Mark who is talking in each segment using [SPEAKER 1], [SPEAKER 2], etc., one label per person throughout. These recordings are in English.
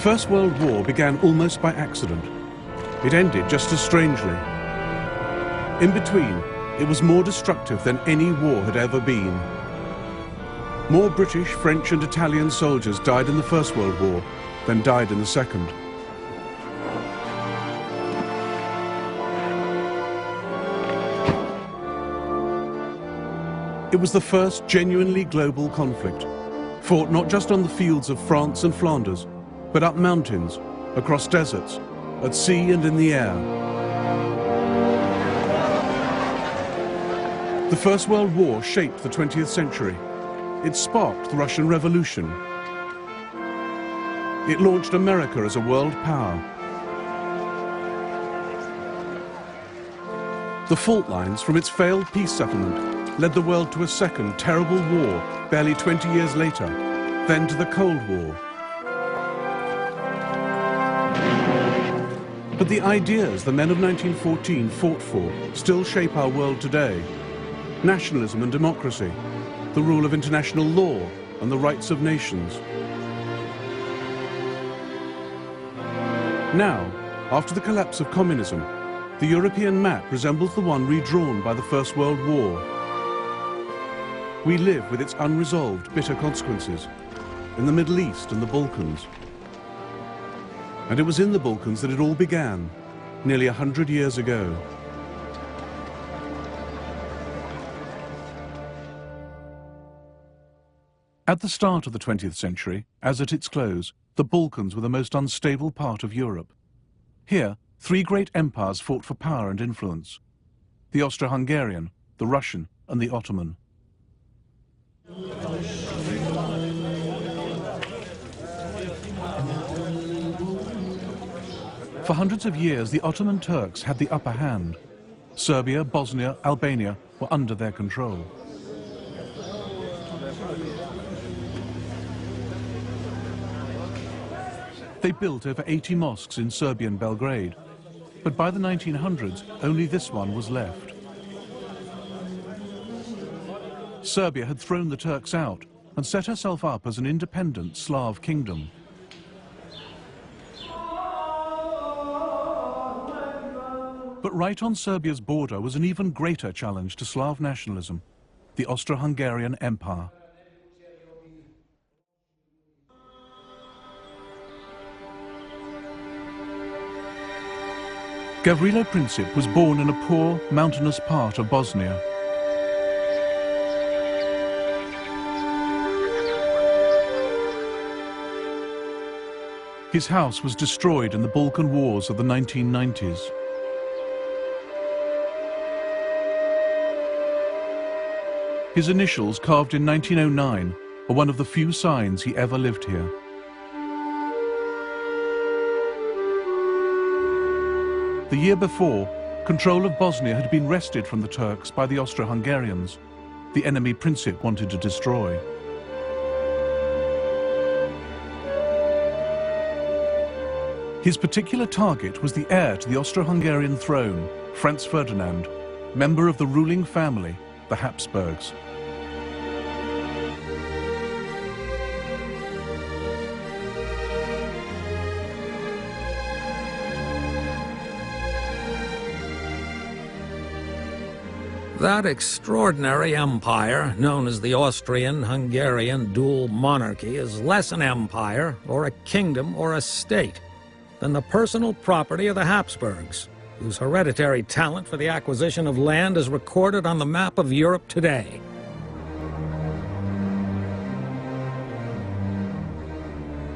[SPEAKER 1] First World War began almost by accident. It ended just as strangely. In between, it was more destructive than any war had ever been. More British, French and Italian soldiers died in the First World War than died in the Second. It was the first genuinely global conflict, fought not just on the fields of France and Flanders, but up mountains, across deserts, at sea and in the air. The First World War shaped the 20th century. It sparked the Russian Revolution. It launched America as a world power. The fault lines from its failed peace settlement led the world to a second terrible war barely 20 years later, then to the Cold War. But the ideas the men of 1914 fought for still shape our world today. Nationalism and democracy, the rule of international law and the rights of nations. Now, after the collapse of communism, the European map resembles the one redrawn by the First World War. We live with its unresolved, bitter consequences in the Middle East and the Balkans. And it was in the Balkans that it all began, nearly 100 years ago. At the start of the 20th century, as at its close, the Balkans were the most unstable part of Europe. Here, three great empires fought for power and influence: the Austro-Hungarian, the Russian, and the Ottoman. For hundreds of years, the Ottoman Turks had the upper hand. Serbia, Bosnia, Albania were under their control. They built over 80 mosques in Serbian Belgrade, but by the 1900s, only this one was left. Serbia had thrown the Turks out and set herself up as an independent Slav kingdom. But right on Serbia's border was an even greater challenge to Slav nationalism: the Austro-Hungarian Empire. Gavrilo Princip was born in a poor, mountainous part of Bosnia. His house was destroyed in the Balkan Wars of the 1990s. His initials, carved in 1909, are one of the few signs he ever lived here. The year before, control of Bosnia had been wrested from the Turks by the Austro-Hungarians, the enemy Princip wanted to destroy. His particular target was the heir to the Austro-Hungarian throne, Franz Ferdinand, member of the ruling family, the Habsburgs.
[SPEAKER 2] That extraordinary empire, known as the Austrian-Hungarian dual monarchy, is less an empire, or a kingdom, or a state than the personal property of the Habsburgs, whose hereditary talent for the acquisition of land is recorded on the map of Europe today.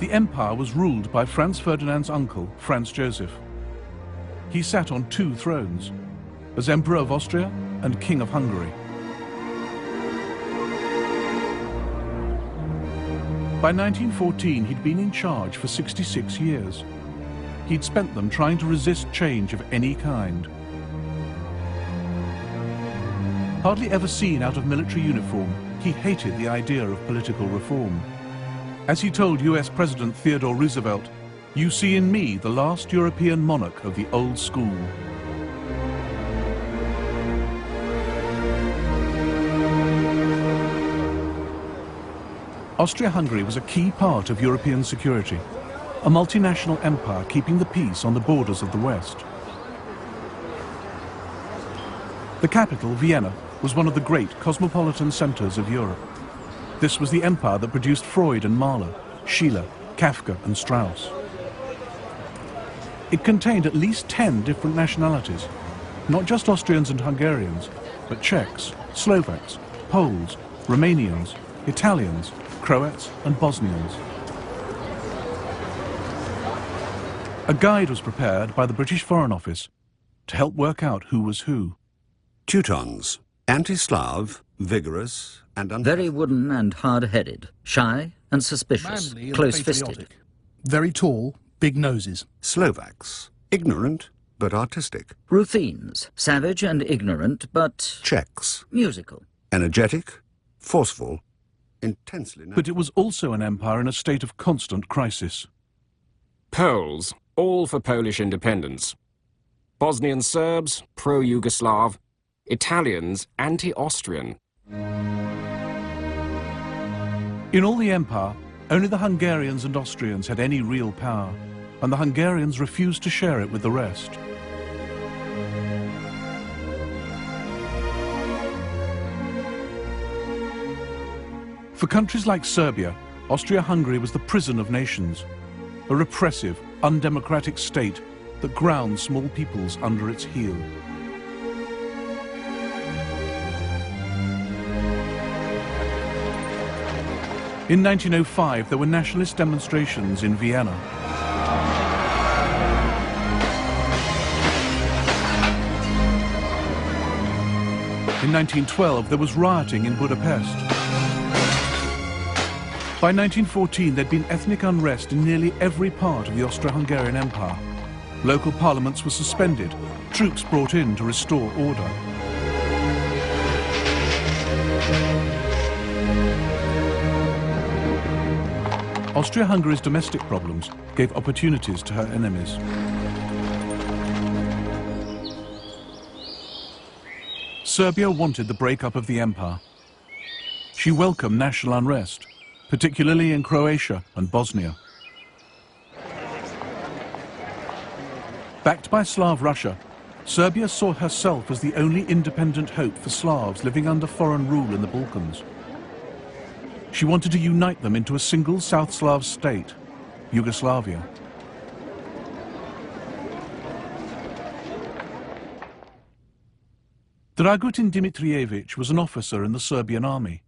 [SPEAKER 1] The empire was ruled by Franz Ferdinand's uncle, Franz Joseph. He sat on two thrones, as Emperor of Austria and King of Hungary. By 1914, he'd been in charge for 66 years. He'd spent them trying to resist change of any kind. Hardly ever seen out of military uniform, he hated the idea of political reform. As he told US President Theodore Roosevelt, "You see in me the last European monarch of the old school." Austria-Hungary was a key part of European security. a multinational empire keeping the peace on the borders of the West. The capital, Vienna, was one of the great cosmopolitan centers of Europe. This was the empire that produced Freud and Mahler, Schiller, Kafka and Strauss. It contained at least 10 different nationalities, not just Austrians and Hungarians, but Czechs, Slovaks, Poles, Romanians, Italians, Croats and Bosnians. A guide was prepared by the British Foreign Office to help work out who was who.
[SPEAKER 3] Teutons, anti-Slav, vigorous and
[SPEAKER 4] very wooden and hard-headed, shy and suspicious,
[SPEAKER 5] Manly and
[SPEAKER 4] close-fisted.
[SPEAKER 5] patriotic. Very tall, big noses.
[SPEAKER 3] Slovaks, ignorant but artistic.
[SPEAKER 4] Ruthenes, savage and ignorant, but
[SPEAKER 3] Czechs,
[SPEAKER 4] musical.
[SPEAKER 3] energetic, forceful, intensely...
[SPEAKER 1] But it was also an empire in a state of constant crisis.
[SPEAKER 6] Poles, all for Polish independence. Bosnian Serbs, pro-Yugoslav. Italians, anti-Austrian.
[SPEAKER 1] In all the empire, only the Hungarians and Austrians had any real power, and the Hungarians refused to share it with the rest. For countries like Serbia, Austria-Hungary was the prison of nations, a repressive, undemocratic state that ground small peoples under its heel. In 1905, there were nationalist demonstrations in Vienna. In 1912, there was rioting in Budapest. By 1914, there'd been ethnic unrest in nearly every part of the Austro-Hungarian Empire. Local parliaments were suspended, troops brought in to restore order. Austria-Hungary's domestic problems gave opportunities to her enemies. Serbia wanted the breakup of the empire. She welcomed national unrest, particularly in Croatia and Bosnia. Backed by Slav Russia, Serbia saw herself as the only independent hope for Slavs living under foreign rule in the Balkans. She wanted to unite them into a single South Slav state, Yugoslavia. Dragutin Dimitrievich was an officer in the Serbian army.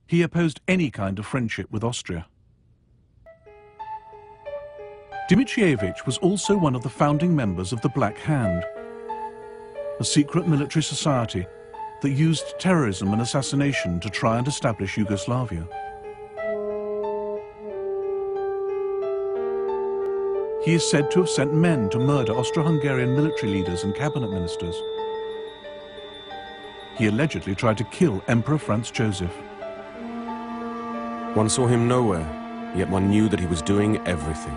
[SPEAKER 1] He opposed any kind of friendship with Austria. Dimitrievich was also one of the founding members of the Black Hand, a secret military society that used terrorism and assassination to try and establish Yugoslavia. He is said to have sent men to murder Austro-Hungarian military leaders and cabinet ministers. He allegedly tried to kill Emperor Franz Joseph.
[SPEAKER 7] One saw him nowhere, yet one knew that he was doing everything.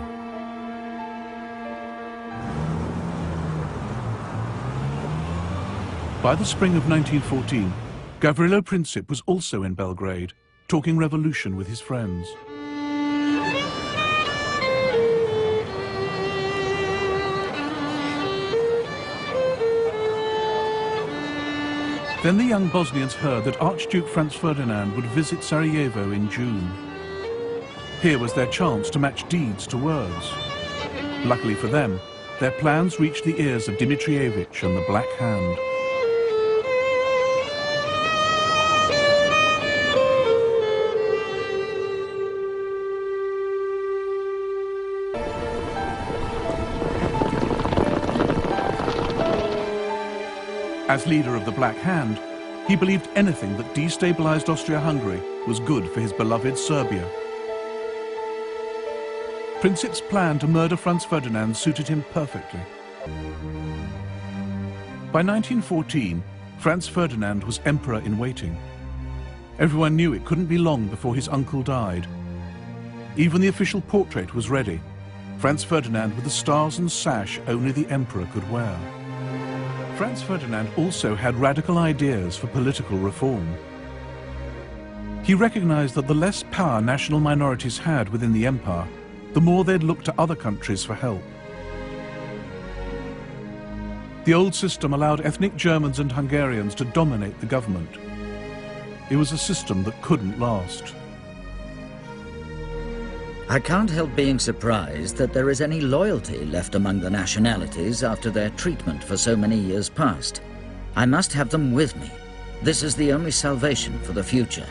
[SPEAKER 1] By the spring of 1914, Gavrilo Princip was also in Belgrade, talking revolution with his friends. Then the young Bosnians heard that Archduke Franz Ferdinand would visit Sarajevo in June. Here was their chance to match deeds to words. Luckily for them, their plans reached the ears of Dimitrievich and the Black Hand. As leader of the Black Hand, he believed anything that destabilized Austria-Hungary was good for his beloved Serbia. Princip's plan to murder Franz Ferdinand suited him perfectly. By 1914, Franz Ferdinand was emperor in waiting. Everyone knew it couldn't be long before his uncle died. Even the official portrait was ready, Franz Ferdinand with the stars and sash only the emperor could wear. Franz Ferdinand also had radical ideas for political reform. He recognized that the less power national minorities had within the empire, the more they'd look to other countries for help. The old system allowed ethnic Germans and Hungarians to dominate the government. It was a system that couldn't last.
[SPEAKER 4] I can't help being surprised that there is any loyalty left among the nationalities after their treatment for so many years past. I must have them with me. This is the only salvation for the future.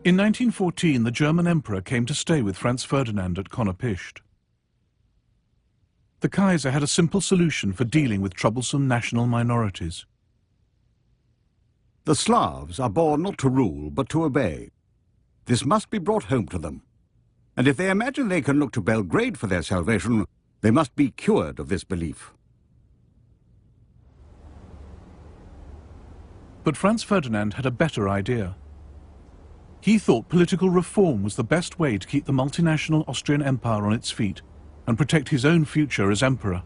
[SPEAKER 1] In 1914, the German emperor came to stay with Franz Ferdinand at Konopishcht. The Kaiser had a simple solution for dealing with troublesome national minorities.
[SPEAKER 3] The Slavs are born not to rule, but to obey. This must be brought home to them. And if they imagine they can look to Belgrade for their salvation, they must be cured of this belief.
[SPEAKER 1] But Franz Ferdinand had a better idea. He thought political reform was the best way to keep the multinational Austrian Empire on its feet and protect his own future as emperor.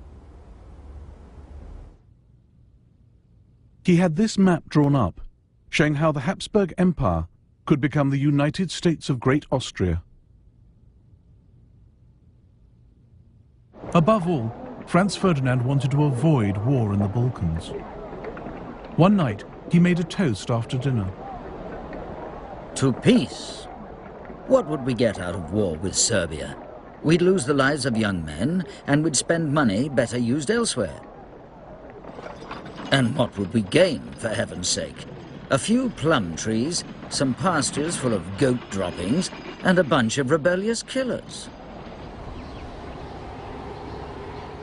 [SPEAKER 1] He had this map drawn up, showing how the Habsburg Empire could become the United States of Great Austria. Above all, Franz Ferdinand wanted to avoid war in the Balkans. One night, he made a toast after dinner.
[SPEAKER 4] To peace. What would we get out of war with Serbia? We'd lose the lives of young men, and we'd spend money better used elsewhere. And what would we gain, for heaven's sake? A few plum trees, some pastures full of goat droppings, and a bunch of rebellious killers.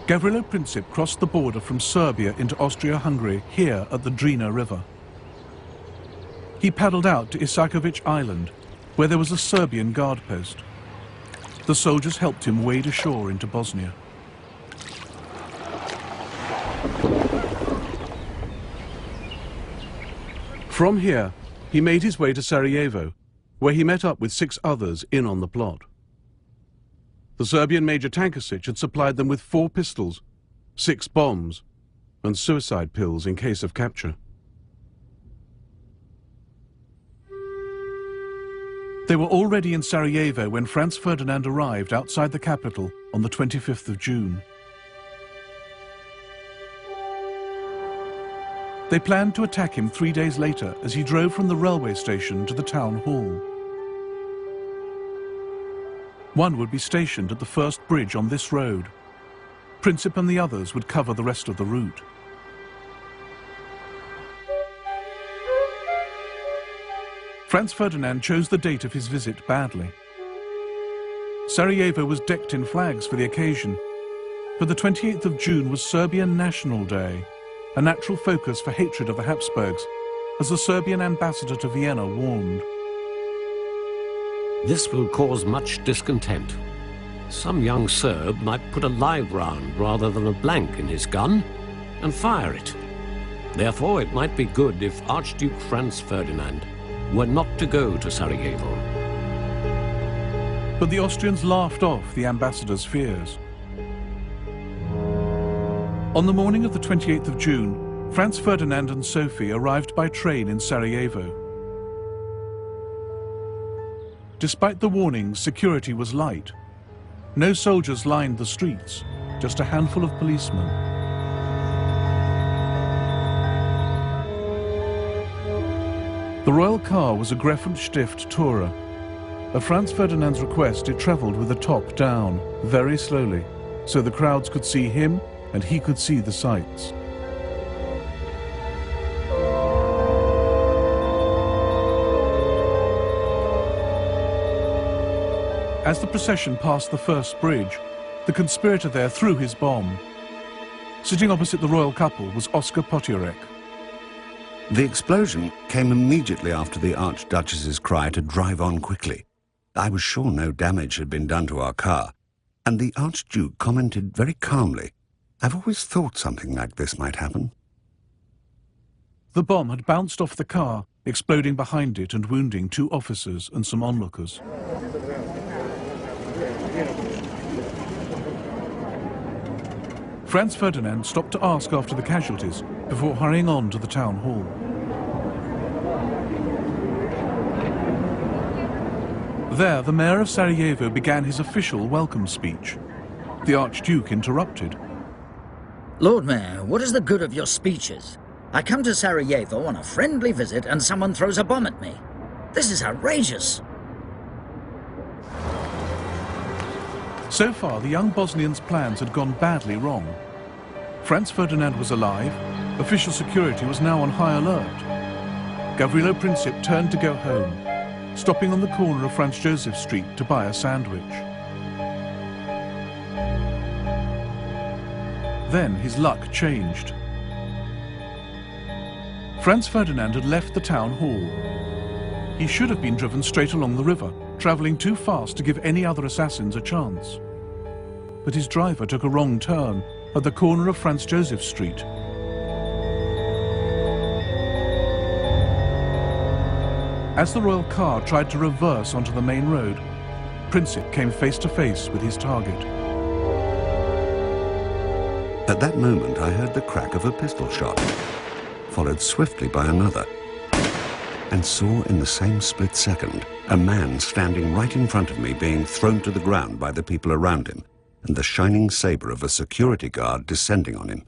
[SPEAKER 1] Gavrilo Princip crossed the border from Serbia into Austria-Hungary here at the Drina River. He paddled out to Isakovic Island, where there was a Serbian guard post. The soldiers helped him wade ashore into Bosnia. From here, he made his way to Sarajevo, where he met up with 6 others in on the plot. The Serbian Major Tankasic had supplied them with 4 pistols, 6 bombs, and suicide pills in case of capture. They were already in Sarajevo when Franz Ferdinand arrived outside the capital on the 25th of June. They planned to attack him 3 days later as he drove from the railway station to the town hall. One would be stationed at the first bridge on this road. Princip and the others would cover the rest of the route. Franz Ferdinand chose the date of his visit badly. Sarajevo was decked in flags for the occasion, but the 28th of June was Serbian National Day, a natural focus for hatred of the Habsburgs, as the Serbian ambassador to Vienna warned.
[SPEAKER 8] This will cause much discontent. Some young Serb might put a live round rather than a blank in his gun and fire it. Therefore, it might be good if Archduke Franz Ferdinand were not to go to Sarajevo.
[SPEAKER 1] But the Austrians laughed off the ambassador's fears. On the morning of the 28th of June, Franz Ferdinand and Sophie arrived by train in Sarajevo. Despite the warnings, security was light. No soldiers lined the streets, just a handful of policemen. The royal car was a Greifenstift Tourer. At Franz Ferdinand's request, it travelled with the top down, very slowly, so the crowds could see him and he could see the sights. As the procession passed the first bridge, the conspirator there threw his bomb. Sitting opposite the royal couple was Oskar Potiorek.
[SPEAKER 3] The explosion came immediately after the Archduchess's cry to drive on quickly. I was sure no damage had been done to our car, and the Archduke commented very calmly, "I've always thought something like this might happen."
[SPEAKER 1] The bomb had bounced off the car, exploding behind it and wounding 2 officers and some onlookers. Franz Ferdinand stopped to ask after the casualties before hurrying on to the town hall. There, the mayor of Sarajevo began his official welcome speech. The Archduke interrupted.
[SPEAKER 4] Lord Mayor, what is the good of your speeches? I come to Sarajevo on a friendly visit and someone throws a bomb at me. This is outrageous.
[SPEAKER 1] So far, the young Bosnian's plans had gone badly wrong. Franz Ferdinand was alive. Official security was now on high alert. Gavrilo Princip turned to go home, stopping on the corner of Franz Joseph Street to buy a sandwich. Then his luck changed. Franz Ferdinand had left the town hall. He should have been driven straight along the river, travelling too fast to give any other assassins a chance. But his driver took a wrong turn at the corner of Franz Joseph Street. As the royal car tried to reverse onto the main road, Princip came face to face with his target.
[SPEAKER 3] At that moment, I heard the crack of a pistol shot, followed swiftly by another, and saw in the same split second a man standing right in front of me being thrown to the ground by the people around him, and the shining saber of a security guard descending on him.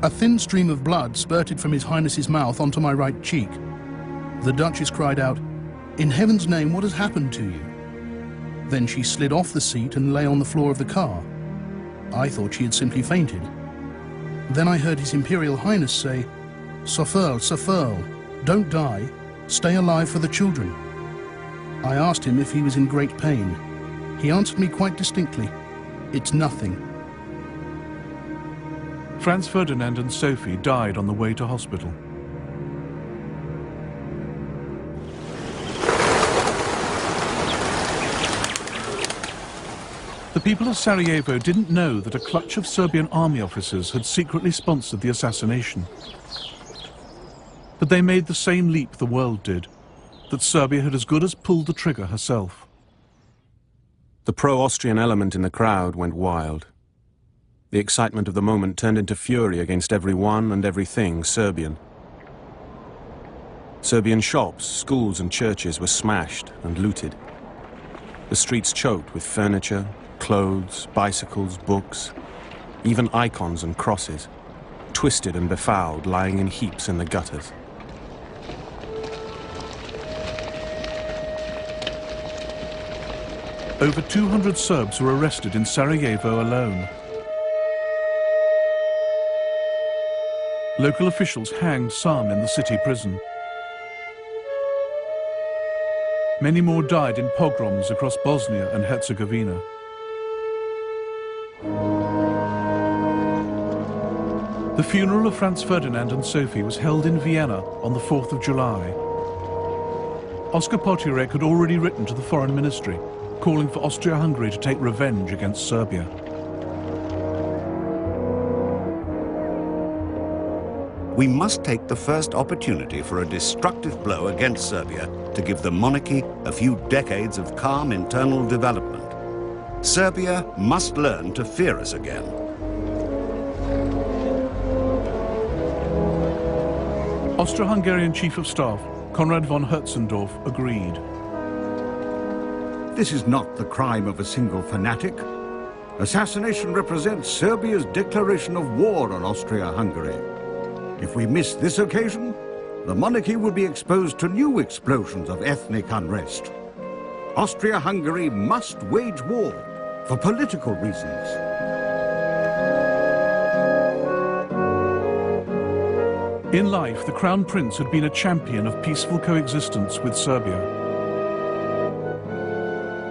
[SPEAKER 5] A thin stream of blood spurted from His Highness's mouth onto my right cheek. The Duchess cried out, "In heaven's name, what has happened to you?" Then she slid off the seat and lay on the floor of the car. I thought she had simply fainted. Then I heard His Imperial Highness say, "Sofurl, Sofurl, don't die. Stay alive for the children." I asked him if he was in great pain. He answered me quite distinctly, "It's nothing."
[SPEAKER 1] Franz Ferdinand and Sophie died on the way to hospital. The people of Sarajevo didn't know that a clutch of Serbian army officers had secretly sponsored the assassination. But they made the same leap the world did, that Serbia had as good as pulled the trigger herself.
[SPEAKER 7] The pro-Austrian element in the crowd went wild. The excitement of the moment turned into fury against everyone and everything Serbian. Serbian shops, schools and churches were smashed and looted. The streets choked with furniture, clothes, bicycles, books, even icons and crosses, twisted and befouled, lying in heaps in the gutters.
[SPEAKER 1] Over 200 Serbs were arrested in Sarajevo alone. Local officials hanged some in the city prison. Many more died in pogroms across Bosnia and Herzegovina. The funeral of Franz Ferdinand and Sophie was held in Vienna on the 4th of July. Oskar Potiorek had already written to the Foreign Ministry, calling for Austria-Hungary to take revenge against Serbia.
[SPEAKER 3] We must take the first opportunity for a destructive blow against Serbia to give the monarchy a few decades of calm internal development. Serbia must learn to fear us again.
[SPEAKER 1] Austro-Hungarian Chief of Staff Konrad von Hertzendorf agreed.
[SPEAKER 9] This is not the crime of a single fanatic. Assassination represents Serbia's declaration of war on Austria-Hungary. If we miss this occasion, the monarchy will be exposed to new explosions of ethnic unrest. Austria-Hungary must wage war for political reasons.
[SPEAKER 1] In life, the Crown Prince had been a champion of peaceful coexistence with Serbia.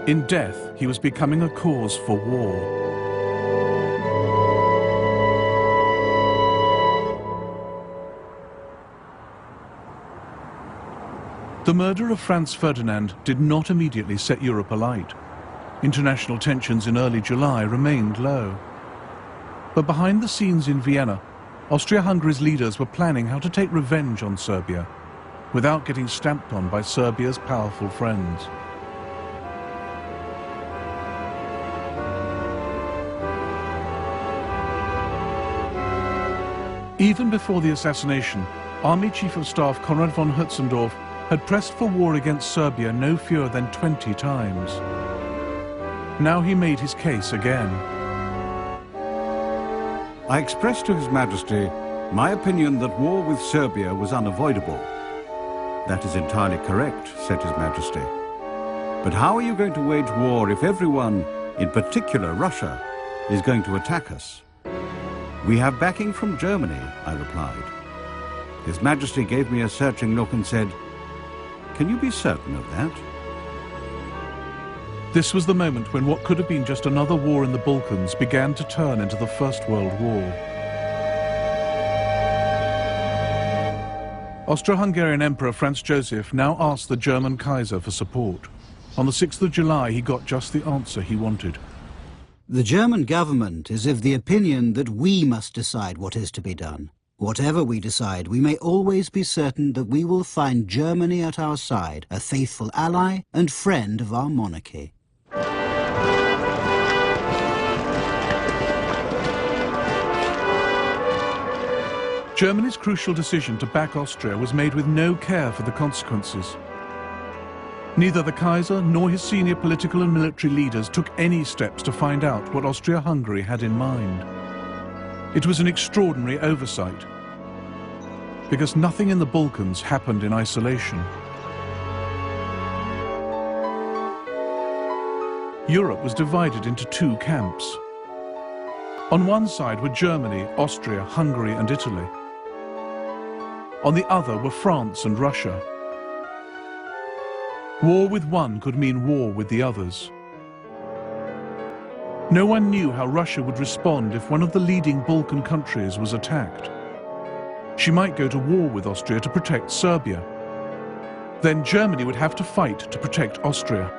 [SPEAKER 1] In death, he was becoming a cause for war. The murder of Franz Ferdinand did not immediately set Europe alight. International tensions in early July remained low. But behind the scenes in Vienna, Austria-Hungary's leaders were planning how to take revenge on Serbia without getting stamped on by Serbia's powerful friends. Even before the assassination, Army Chief of Staff Konrad von Hertzendorf had pressed for war against Serbia no fewer than 20 times. Now he made his case again.
[SPEAKER 9] I expressed to His Majesty my opinion that war with Serbia was unavoidable. That is entirely correct, said His Majesty. But how are you going to wage war if everyone, in particular Russia, is going to attack us? We have backing from Germany, I replied. His Majesty gave me a searching look and said, "Can you be certain of that?"
[SPEAKER 1] This was the moment when what could have been just another war in the Balkans began to turn into the First World War. Austro-Hungarian Emperor Franz Joseph now asked the German Kaiser for support. On the 6th of July, he got just the answer he wanted.
[SPEAKER 10] The German government is of the opinion that we must decide what is to be done. Whatever we decide, we may always be certain that we will find Germany at our side, a faithful ally and friend of our monarchy.
[SPEAKER 1] Germany's crucial decision to back Austria was made with no care for the consequences. Neither the Kaiser nor his senior political and military leaders took any steps to find out what Austria-Hungary had in mind. It was an extraordinary oversight, because nothing in the Balkans happened in isolation. Europe was divided into two camps. On one side were Germany, Austria, Hungary and Italy. On the other were France and Russia. War with one could mean war with the others. No one knew how Russia would respond if one of the leading Balkan countries was attacked. She might go to war with Austria to protect Serbia. Then Germany would have to fight to protect Austria.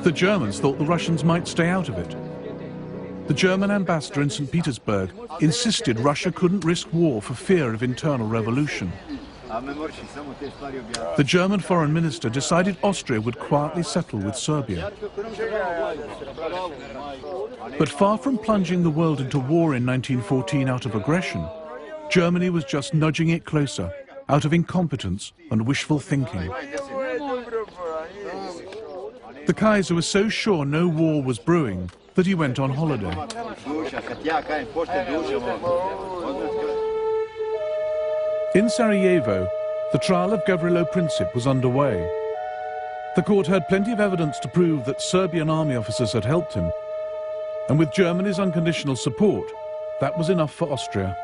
[SPEAKER 1] The Germans thought the Russians might stay out of it. The German ambassador in St. Petersburg insisted Russia couldn't risk war for fear of internal revolution. The German foreign minister decided Austria would quietly settle with Serbia. But far from plunging the world into war in 1914 out of aggression, Germany was just nudging it closer out of incompetence and wishful thinking. The Kaiser was so sure no war was brewing that he went on holiday. In Sarajevo, the trial of Gavrilo Princip was underway. The court had plenty of evidence to prove that Serbian army officers had helped him, and with Germany's unconditional support, that was enough for Austria.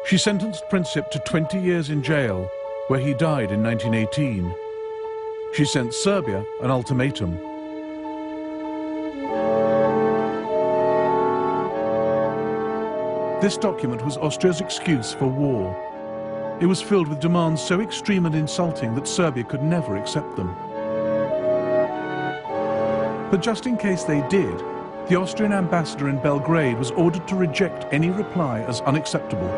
[SPEAKER 1] She sentenced Princip to 20 years in jail, where he died in 1918. She sent Serbia an ultimatum. This document was Austria's excuse for war. It was filled with demands so extreme and insulting that Serbia could never accept them. But just in case they did, the Austrian ambassador in Belgrade was ordered to reject any reply as unacceptable.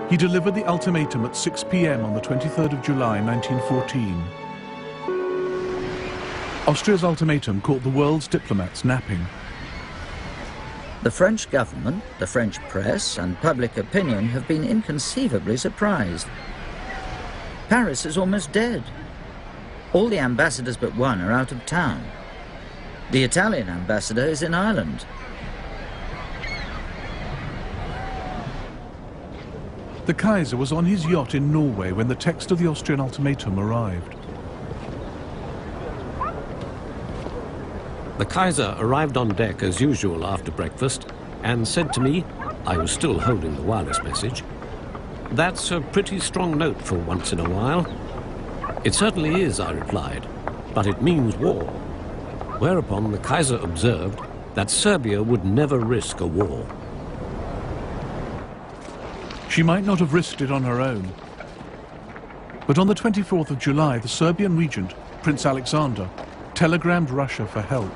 [SPEAKER 1] He delivered the ultimatum at 6 p.m. on the 23rd of July 1914. Austria's ultimatum caught the world's diplomats napping.
[SPEAKER 4] The French government, the French press and public opinion have been inconceivably surprised. Paris is almost dead. All the ambassadors but one are out of town. The Italian ambassador is in Ireland.
[SPEAKER 1] The Kaiser was on his yacht in Norway when the text of the Austrian ultimatum arrived.
[SPEAKER 8] The Kaiser arrived on deck as usual after breakfast and said to me, I was still holding the wireless message, "That's a pretty strong note for once in a while." "It certainly is," I replied, "but it means war." Whereupon the Kaiser observed that Serbia would never risk a war.
[SPEAKER 1] She might not have risked it on her own. But on the 24th of July, the Serbian regent, Prince Alexander, telegrammed Russia for help.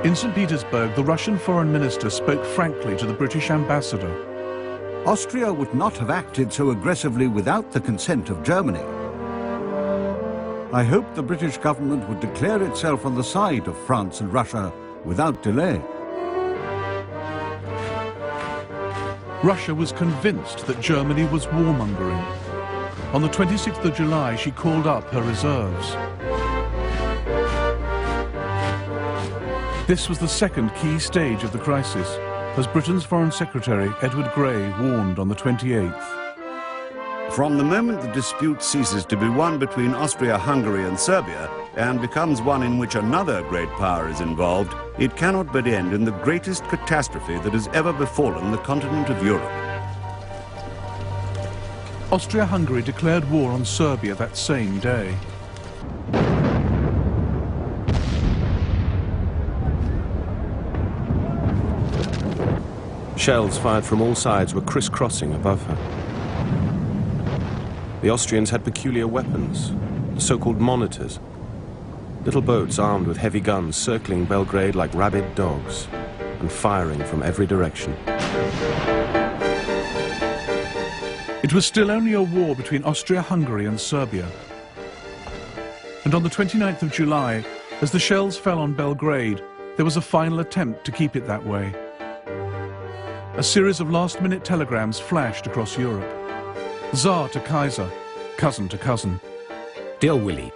[SPEAKER 1] In St. Petersburg, the Russian foreign minister spoke frankly to the British ambassador.
[SPEAKER 9] Austria would not have acted so aggressively without the consent of Germany. I hoped the British government would declare itself on the side of France and Russia without delay.
[SPEAKER 1] Russia was convinced that Germany was warmongering. On the 26th of July, she called up her reserves. This was the second key stage of the crisis, as Britain's Foreign Secretary Edward Grey warned on the 28th.
[SPEAKER 3] From the moment the dispute ceases to be one between Austria-Hungary and Serbia and becomes one in which another great power is involved, it cannot but end in the greatest catastrophe that has ever befallen the continent of Europe.
[SPEAKER 1] Austria-Hungary declared war on Serbia that same day.
[SPEAKER 7] Shells fired from all sides were crisscrossing above her. The Austrians had peculiar weapons, so-called monitors. Little boats armed with heavy guns circling Belgrade like rabid dogs and firing from every direction.
[SPEAKER 1] It was still only a war between Austria-Hungary and Serbia. And on the 29th of July, as the shells fell on Belgrade, there was a final attempt to keep it that way. A series of last-minute telegrams flashed across Europe. Tsar to Kaiser, cousin to cousin.
[SPEAKER 8] Dear Willie,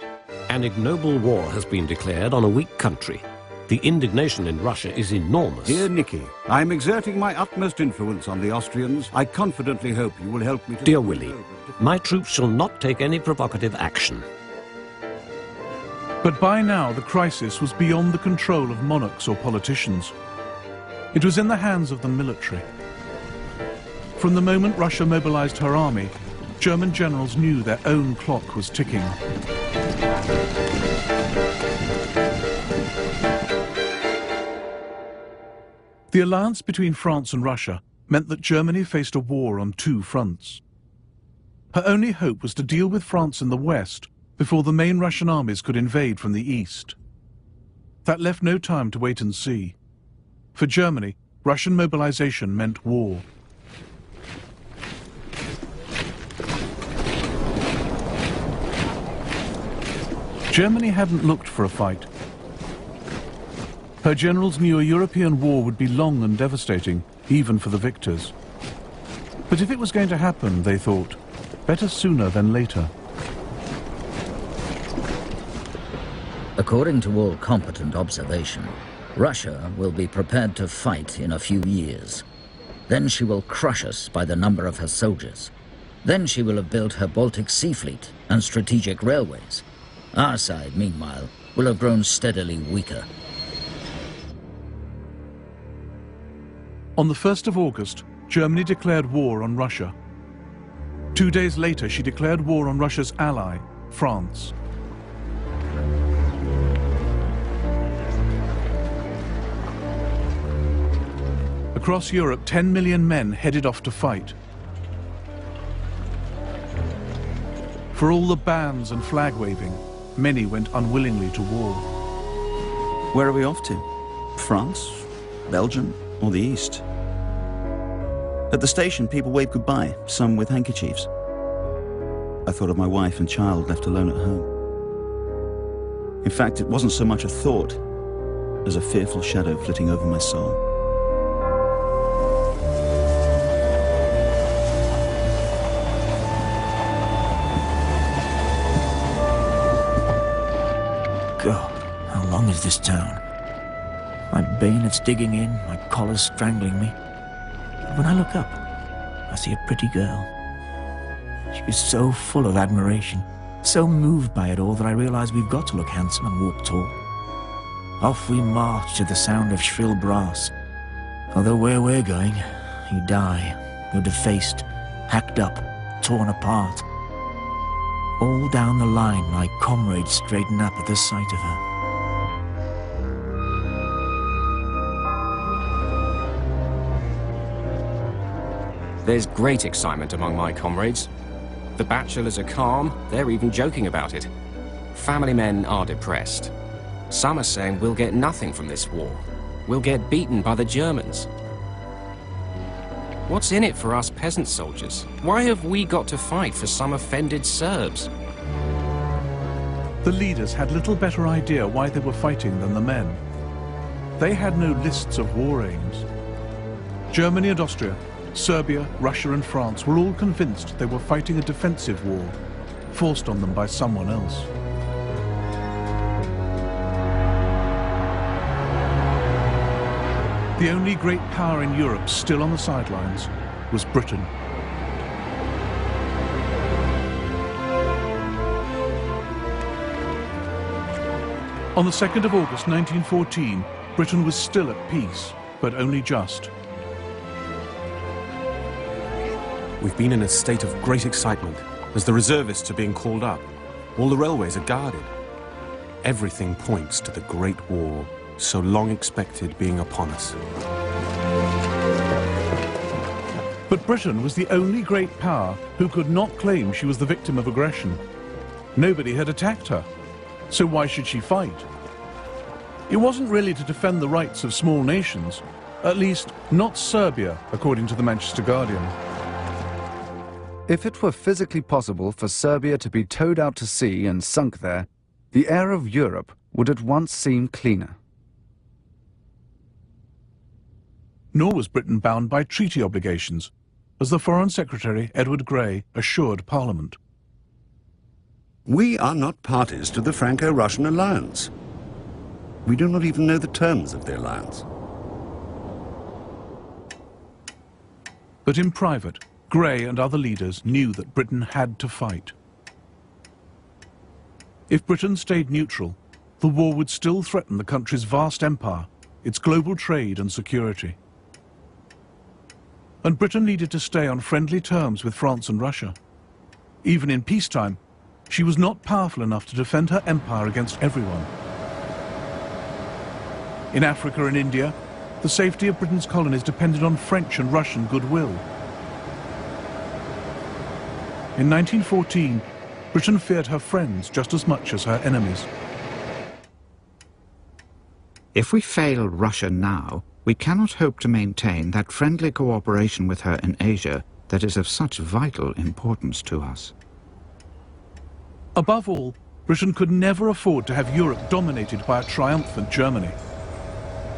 [SPEAKER 8] an ignoble war has been declared on a weak country. The indignation in Russia is enormous.
[SPEAKER 9] Dear Nicky, I'm exerting my utmost influence on the Austrians. I confidently hope you will help me to...
[SPEAKER 8] Dear Willie, my troops shall not take any provocative action.
[SPEAKER 1] But by now the crisis was beyond the control of monarchs or politicians. It was in the hands of the military. From the moment Russia mobilized her army, German generals knew their own clock was ticking. The alliance between France and Russia meant that Germany faced a war on two fronts. Her only hope was to deal with France in the west before the main Russian armies could invade from the east. That left no time to wait and see. For Germany, Russian mobilization meant war. Germany hadn't looked for a fight. Her generals knew a European war would be long and devastating, even for the victors. But if it was going to happen, they thought, better sooner than later.
[SPEAKER 4] According to all competent observation, Russia will be prepared to fight in a few years. Then she will crush us by the number of her soldiers. Then she will have built her Baltic Sea Fleet and strategic railways. Our side, meanwhile, will have grown steadily weaker.
[SPEAKER 1] On the 1st of August, Germany declared war on Russia. 2 days later, she declared war on Russia's ally, France. Across Europe, 10 million men headed off to fight. For all the bans and flag waving, many went unwillingly to war.
[SPEAKER 11] Where are we off to? France? Belgium? Or the East? At the station, people waved goodbye, some with handkerchiefs. I thought of my wife and child left alone at home. In fact, it wasn't so much a thought as a fearful shadow flitting over my soul.
[SPEAKER 12] God, how long is this town? My bayonet's digging in, my collar's strangling me. And when I look up, I see a pretty girl. She was so full of admiration, so moved by it all that I realize we've got to look handsome and walk tall. Off we march to the sound of shrill brass. Although where we're going, you die, you're defaced, hacked up, torn apart. All down the line, my comrades straighten up at the sight of her.
[SPEAKER 6] There's great excitement among my comrades. The bachelors are calm, they're even joking about it. Family men are depressed. Some are saying we'll get nothing from this war. We'll get beaten by the Germans. What's in it for us peasant soldiers? Why have we got to fight for some offended Serbs?
[SPEAKER 1] The leaders had little better idea why they were fighting than the men. They had no lists of war aims. Germany and Austria, Serbia, Russia and France were all convinced they were fighting a defensive war, forced on them by someone else. The only great power in Europe still on the sidelines was Britain. On the 2nd of August 1914, Britain was still at peace, but only just.
[SPEAKER 7] We've been in a state of great excitement as the reservists are being called up. All the railways are guarded. Everything points to the Great War, so long expected, being upon us.
[SPEAKER 1] But Britain was the only great power who could not claim she was the victim of aggression. Nobody had attacked her, so why should she fight? It wasn't really to defend the rights of small nations, at least not Serbia, according to the Manchester Guardian.
[SPEAKER 13] If it were physically possible for Serbia to be towed out to sea and sunk there, the air of Europe would at once seem cleaner.
[SPEAKER 1] Nor was Britain bound by treaty obligations, as the Foreign Secretary Edward Grey assured Parliament.
[SPEAKER 3] We are not parties to the Franco-Russian alliance. We do not even know the terms of the alliance.
[SPEAKER 1] But in private, Grey and other leaders knew that Britain had to fight. If Britain stayed neutral, the war would still threaten the country's vast empire, its global trade and security. And Britain needed to stay on friendly terms with France and Russia. Even in peacetime, she was not powerful enough to defend her empire against everyone. In Africa and India, the safety of Britain's colonies depended on French and Russian goodwill. In 1914, Britain feared her friends just as much as her enemies.
[SPEAKER 14] If we fail Russia now, we cannot hope to maintain that friendly cooperation with her in Asia that is of such vital importance to us.
[SPEAKER 1] Above all, Britain could never afford to have Europe dominated by a triumphant Germany.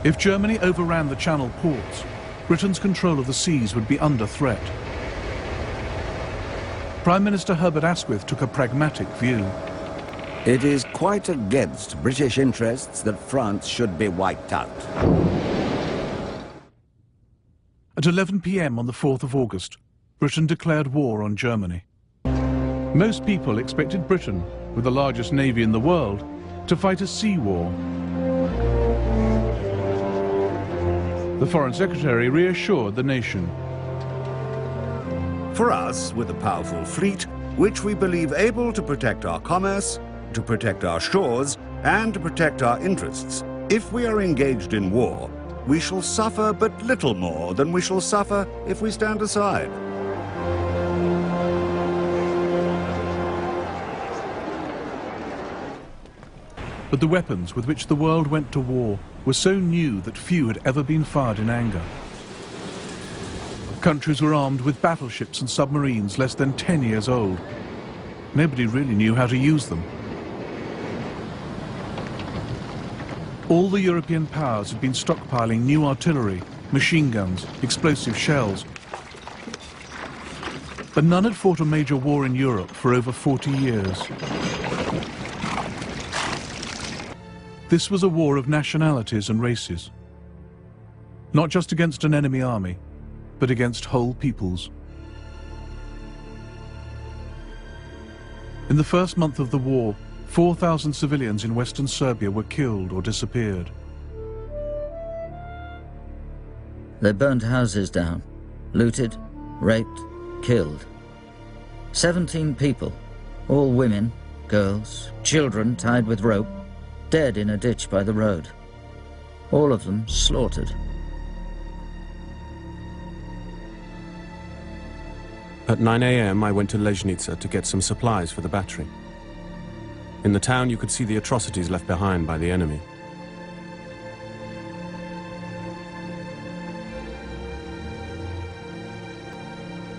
[SPEAKER 1] If Germany overran the Channel ports, Britain's control of the seas would be under threat. Prime Minister Herbert Asquith took a pragmatic view.
[SPEAKER 15] It is quite against British interests that France should be wiped out.
[SPEAKER 1] At 11 p.m. on the 4th of August, Britain declared war on Germany. Most people expected Britain, with the largest navy in the world, to fight a sea war. The Foreign Secretary reassured the nation.
[SPEAKER 3] For us, with a powerful fleet, which we believe able to protect our commerce, to protect our shores, and to protect our interests, if we are engaged in war, we shall suffer but little more than we shall suffer if we stand aside.
[SPEAKER 1] But the weapons with which the world went to war were so new that few had ever been fired in anger. Countries were armed with battleships and submarines less than 10 years old. Nobody really knew how to use them. All the European powers had been stockpiling new artillery, machine guns, explosive shells. But none had fought a major war in Europe for over 40 years. This was a war of nationalities and races. Not just against an enemy army, but against whole peoples. In the first month of the war, 4,000 civilians in western Serbia were killed or disappeared.
[SPEAKER 4] They burned houses down, looted, raped, killed. 17 people, all women, girls, children tied with rope, dead in a ditch by the road. All of them slaughtered.
[SPEAKER 7] At 9 a.m. I went to Leznica to get some supplies for the battery. In the town you could see the atrocities left behind by the enemy.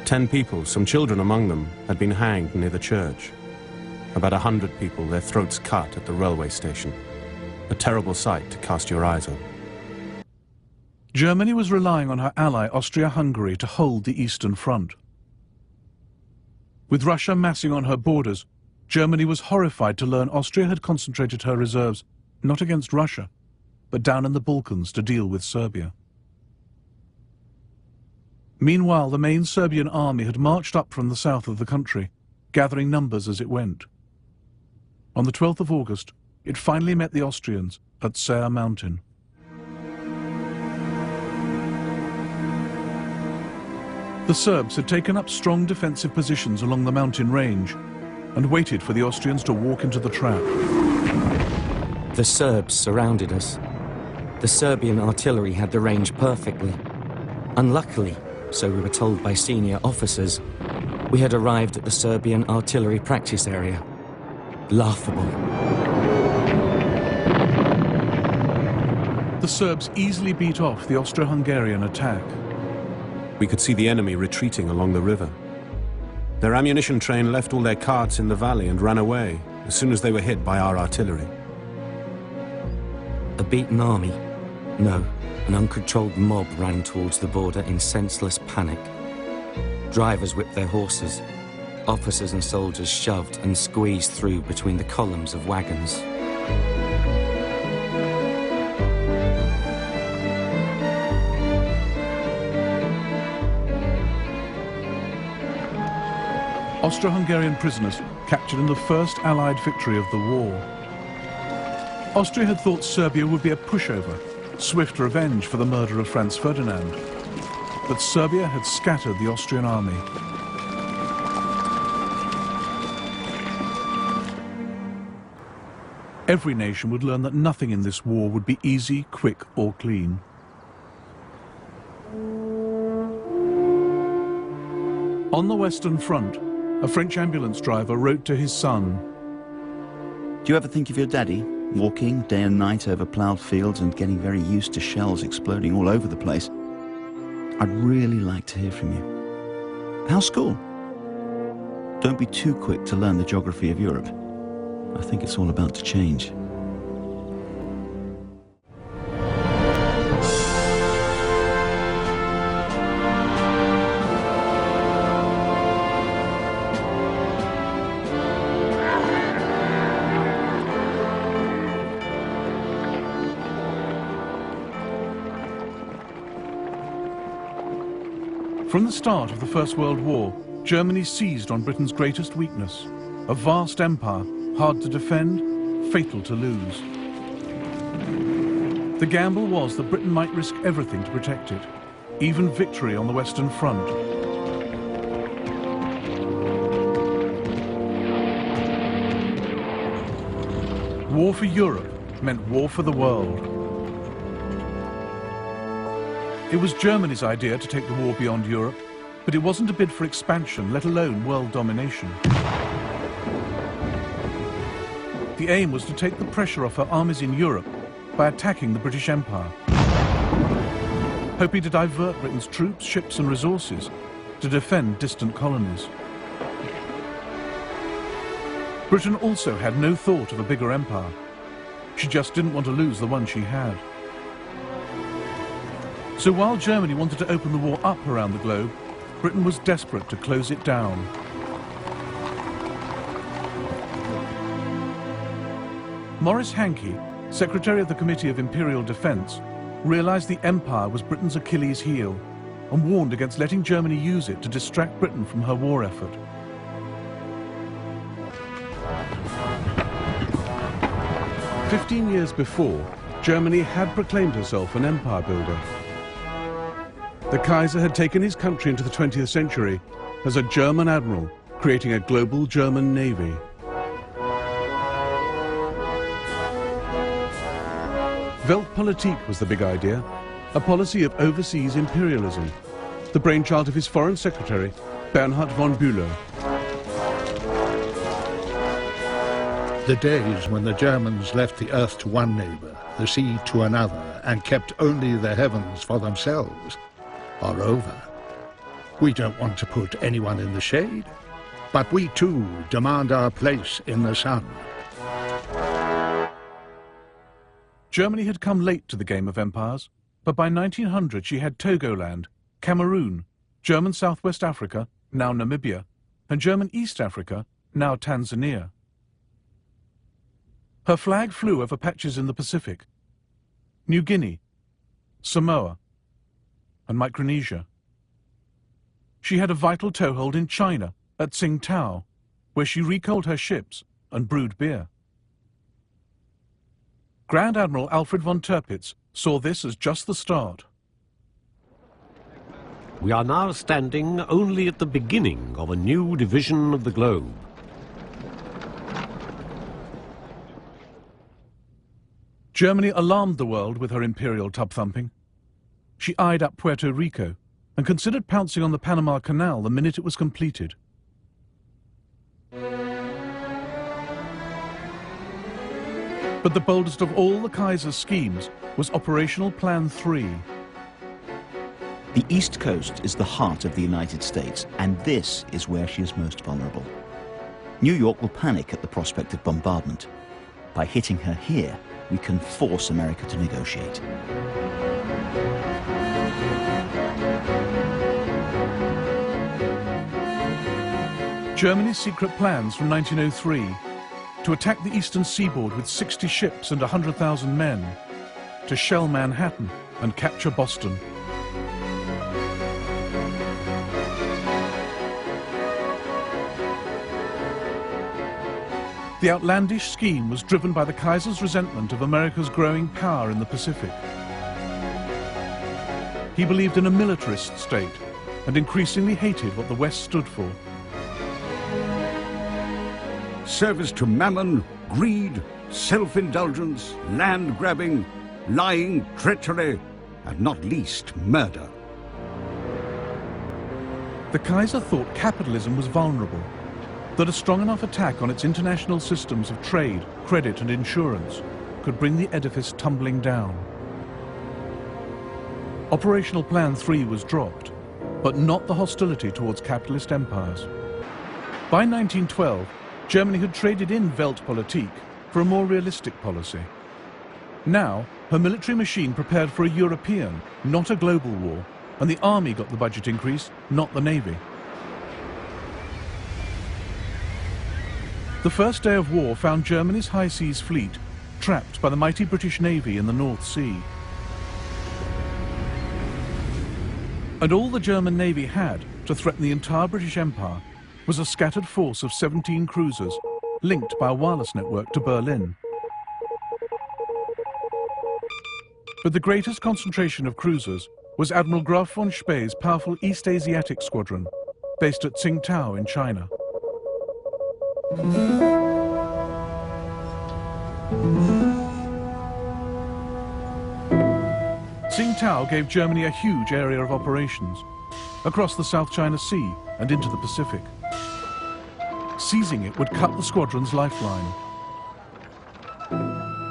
[SPEAKER 7] "10 people, some children among them, had been hanged near the church. About 100 people, their throats cut at the railway station. A terrible sight to cast your eyes on.
[SPEAKER 1] Germany was relying on her ally Austria-Hungary to hold the Eastern Front. With Russia massing on her borders, Germany was horrified to learn Austria had concentrated her reserves not against Russia, but down in the Balkans to deal with Serbia. Meanwhile, the main Serbian army had marched up from the south of the country, gathering numbers as it went. On the 12th of August, it finally met the Austrians at Ser Mountain. The Serbs had taken up strong defensive positions along the mountain range and waited for the Austrians to walk into the trap.
[SPEAKER 6] The Serbs surrounded us. The Serbian artillery had the range perfectly. Unluckily, so we were told by senior officers, we had arrived at the Serbian artillery practice area. Laughable.
[SPEAKER 1] The Serbs easily beat off the Austro-Hungarian attack.
[SPEAKER 7] We could see the enemy retreating along the river. Their ammunition train left all their carts in the valley and ran away as soon as they were hit by our artillery.
[SPEAKER 6] A beaten army? No, an uncontrolled mob ran towards the border in senseless panic. Drivers whipped their horses. Officers and soldiers shoved and squeezed through between the columns of wagons.
[SPEAKER 1] Austro-Hungarian prisoners captured in the first Allied victory of the war. Austria had thought Serbia would be a pushover, swift revenge for the murder of Franz Ferdinand. But Serbia had scattered the Austrian army. Every nation would learn that nothing in this war would be easy, quick, or clean. On the Western Front, a French ambulance driver wrote to his son,
[SPEAKER 11] Do you ever think of your daddy, walking day and night over ploughed fields and getting very used to shells exploding all over the place? I'd really like to hear from you. How's school? Don't be too quick to learn the geography of Europe. I think it's all about to change.
[SPEAKER 1] From the start of the First World War, Germany seized on Britain's greatest weakness, a vast empire, hard to defend, fatal to lose. The gamble was that Britain might risk everything to protect it, even victory on the Western Front. War for Europe meant war for the world. It was Germany's idea to take the war beyond Europe, but it wasn't a bid for expansion, let alone world domination. The aim was to take the pressure off her armies in Europe by attacking the British Empire, hoping to divert Britain's troops, ships and resources to defend distant colonies. Britain also had no thought of a bigger empire. She just didn't want to lose the one she had. So while Germany wanted to open the war up around the globe, Britain was desperate to close it down. Maurice Hankey, Secretary of the Committee of Imperial Defence, realised the empire was Britain's Achilles heel and warned against letting Germany use it to distract Britain from her war effort. "15 years before, Germany had proclaimed herself an empire builder. The Kaiser had taken his country into the 20th century as a German admiral, creating a global German navy. Weltpolitik was the big idea, a policy of overseas imperialism, the brainchild of his foreign secretary, Bernhard von Bülow.
[SPEAKER 16] The days when the Germans left the earth to one neighbour, the sea to another, and kept only the heavens for themselves are over. We don't want to put anyone in the shade. But we too demand our place in the sun.
[SPEAKER 1] Germany had come late to the game of empires, but by 1900 she had Togoland, Cameroon, German Southwest Africa, now Namibia, and German East Africa, now Tanzania. Her flag flew over patches in the Pacific, New Guinea, Samoa, and Micronesia. She had a vital toehold in China, at Tsingtao, where she recoaled her ships and brewed beer. Grand Admiral Alfred von Tirpitz saw this as just the start.
[SPEAKER 8] We are now standing only at the beginning of a new division of the globe.
[SPEAKER 1] Germany alarmed the world with her imperial tub-thumping. She eyed up Puerto Rico and considered pouncing on the Panama Canal the minute it was completed. But the boldest of all the Kaiser's schemes was Operational Plan 3.
[SPEAKER 12] The East Coast is the heart of the United States, and this is where she is most vulnerable. New York will panic at the prospect of bombardment. By hitting her here, we can force America to negotiate.
[SPEAKER 1] Germany's secret plans from 1903 to attack the eastern seaboard with 60 ships and 100,000 men, to shell Manhattan and capture Boston. The outlandish scheme was driven by the Kaiser's resentment of America's growing power in the Pacific. He believed in a militarist state and increasingly hated what the West stood for.
[SPEAKER 9] Service to mammon, greed, self-indulgence, land-grabbing, lying, treachery, and not least murder.
[SPEAKER 1] The Kaiser thought capitalism was vulnerable, that a strong enough attack on its international systems of trade, credit and insurance could bring the edifice tumbling down. Operational Plan 3 was dropped, but not the hostility towards capitalist empires. By 1912, Germany had traded in Weltpolitik for a more realistic policy. Now, her military machine prepared for a European, not a global war, and the army got the budget increase, not the navy. The first day of war found Germany's high seas fleet trapped by the mighty British Navy in the North Sea. And all the German Navy had to threaten the entire British Empire was a scattered force of 17 cruisers linked by a wireless network to Berlin. But the greatest concentration of cruisers was Admiral Graf von Spee's powerful East Asiatic Squadron, based at Tsingtao in China. Tsingtao gave Germany a huge area of operations, across the South China Sea and into the Pacific. Seizing it would cut the squadron's lifeline.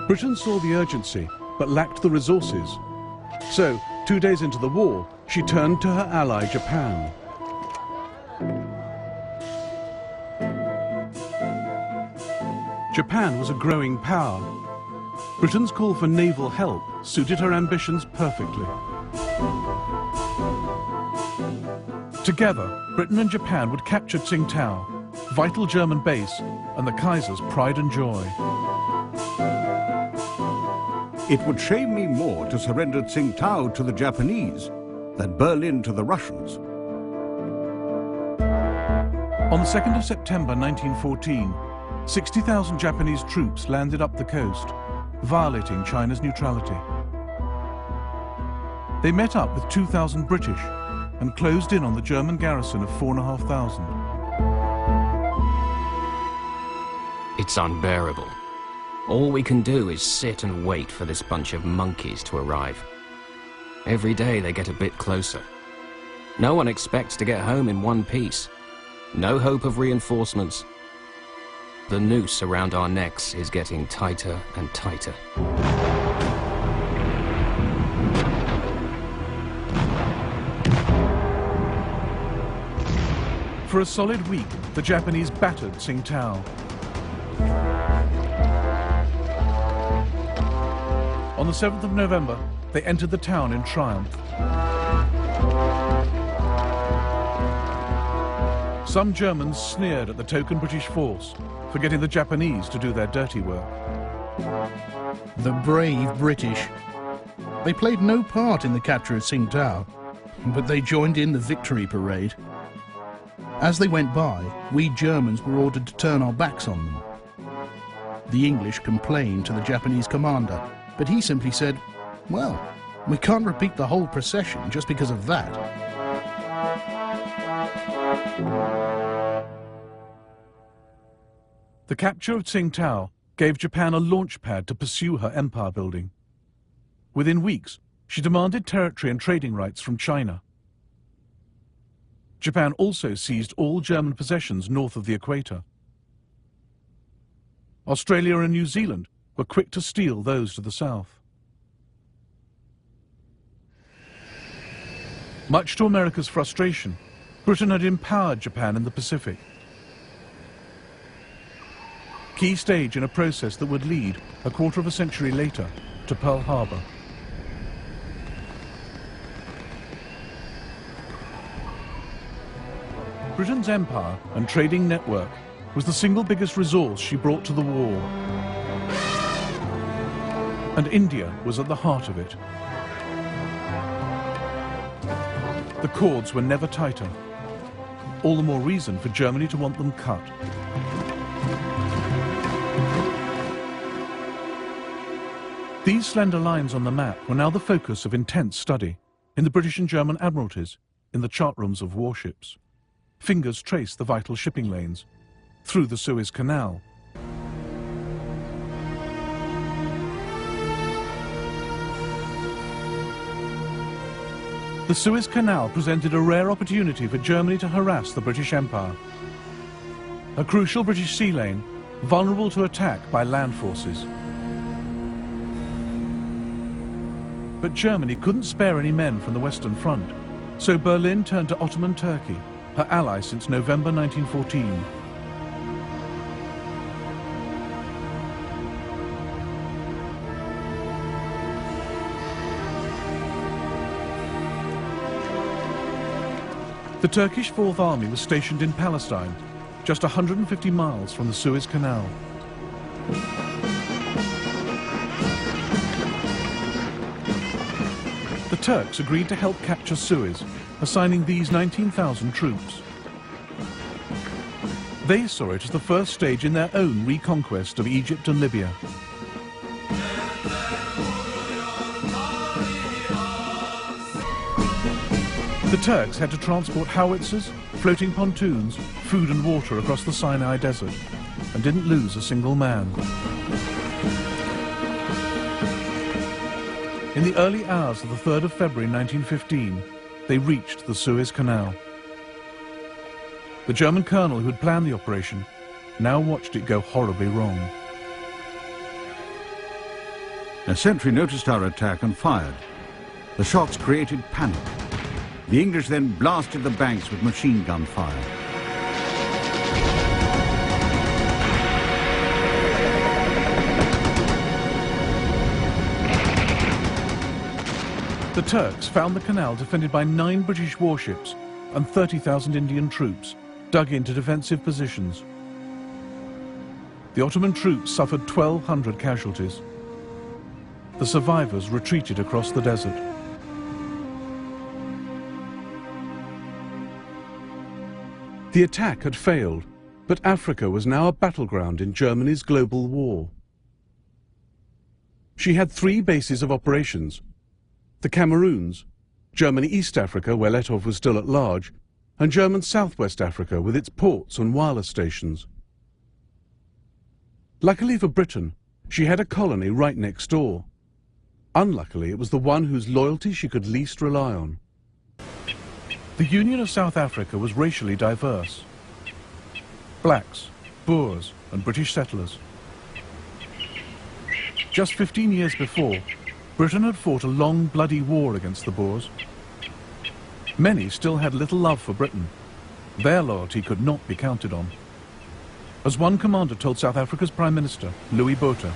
[SPEAKER 1] Britain saw the urgency, but lacked the resources. So, 2 days into the war, she turned to her ally Japan. Japan was a growing power. Britain's call for naval help suited her ambitions perfectly. Together, Britain and Japan would capture Tsingtao, vital German base, and the Kaiser's pride and joy.
[SPEAKER 9] It would shame me more to surrender Tsingtao to the Japanese than Berlin to the Russians.
[SPEAKER 1] On the 2nd of September 1914, 60,000 Japanese troops landed up the coast, violating China's neutrality. They met up with 2,000 British and closed in on the German garrison of 4,500.
[SPEAKER 6] It's unbearable. All we can do is sit and wait for this bunch of monkeys to arrive. Every day they get a bit closer. No one expects to get home in one piece. No hope of reinforcements. The noose around our necks is getting tighter and tighter.
[SPEAKER 1] For a solid week, the Japanese battered Tsingtao. On the 7th of November, they entered the town in triumph. Some Germans sneered at the token British force for getting the Japanese to do their dirty work.
[SPEAKER 5] The brave British. They played no part in the capture of Tsingtao, but they joined in the victory parade. As they went by, we Germans were ordered to turn our backs on them. The English complained to the Japanese commander, but he simply said, well, we can't repeat the whole procession just because of that.
[SPEAKER 1] The capture of Tsingtao gave Japan a launch pad to pursue her empire building. Within weeks, she demanded territory and trading rights from China. Japan also seized all German possessions north of the equator. Australia and New Zealand were quick to steal those to the south. Much to America's frustration, Britain had empowered Japan in the Pacific. Key stage in a process that would lead, a quarter of a century later, to Pearl Harbor. Britain's empire and trading network was the single biggest resource she brought to the war. And India was at the heart of it. The cords were never tighter. All the more reason for Germany to want them cut. These slender lines on the map were now the focus of intense study in the British and German admiralties, in the chart rooms of warships. Fingers traced the vital shipping lanes through the Suez Canal. The Suez Canal presented a rare opportunity for Germany to harass the British Empire. A crucial British sea lane, vulnerable to attack by land forces. But Germany couldn't spare any men from the Western Front, so Berlin turned to Ottoman Turkey, her ally since November 1914. The Turkish Fourth Army was stationed in Palestine, just 150 miles from the Suez Canal. The Turks agreed to help capture Suez, assigning these 19,000 troops. They saw it as the first stage in their own reconquest of Egypt and Libya. The Turks had to transport howitzers, floating pontoons, food and water across the Sinai Desert, and didn't lose a single man. In the early hours of the 3rd of February 1915, they reached the Suez Canal. The German colonel who had planned the operation now watched it go horribly wrong.
[SPEAKER 9] A sentry noticed our attack and fired. The shots created panic. The English then blasted the banks with machine gun fire.
[SPEAKER 1] The Turks found the canal defended by 9 British warships and 30,000 Indian troops dug into defensive positions. The Ottoman troops suffered 1,200 casualties. The survivors retreated across the desert. The attack had failed, but Africa was now a battleground in Germany's global war. She had 3 bases of operations: the Cameroons, Germany East Africa, where Letov was still at large, and German Southwest Africa with its ports and wireless stations. Luckily for Britain, she had a colony right next door. Unluckily, it was the one whose loyalty she could least rely on. The Union of South Africa was racially diverse. Blacks, Boers, and British settlers. Just 15 years before, Britain had fought a long, bloody war against the Boers. Many still had little love for Britain, Their loyalty could not be counted on. As one commander told South Africa's Prime Minister, Louis Botha,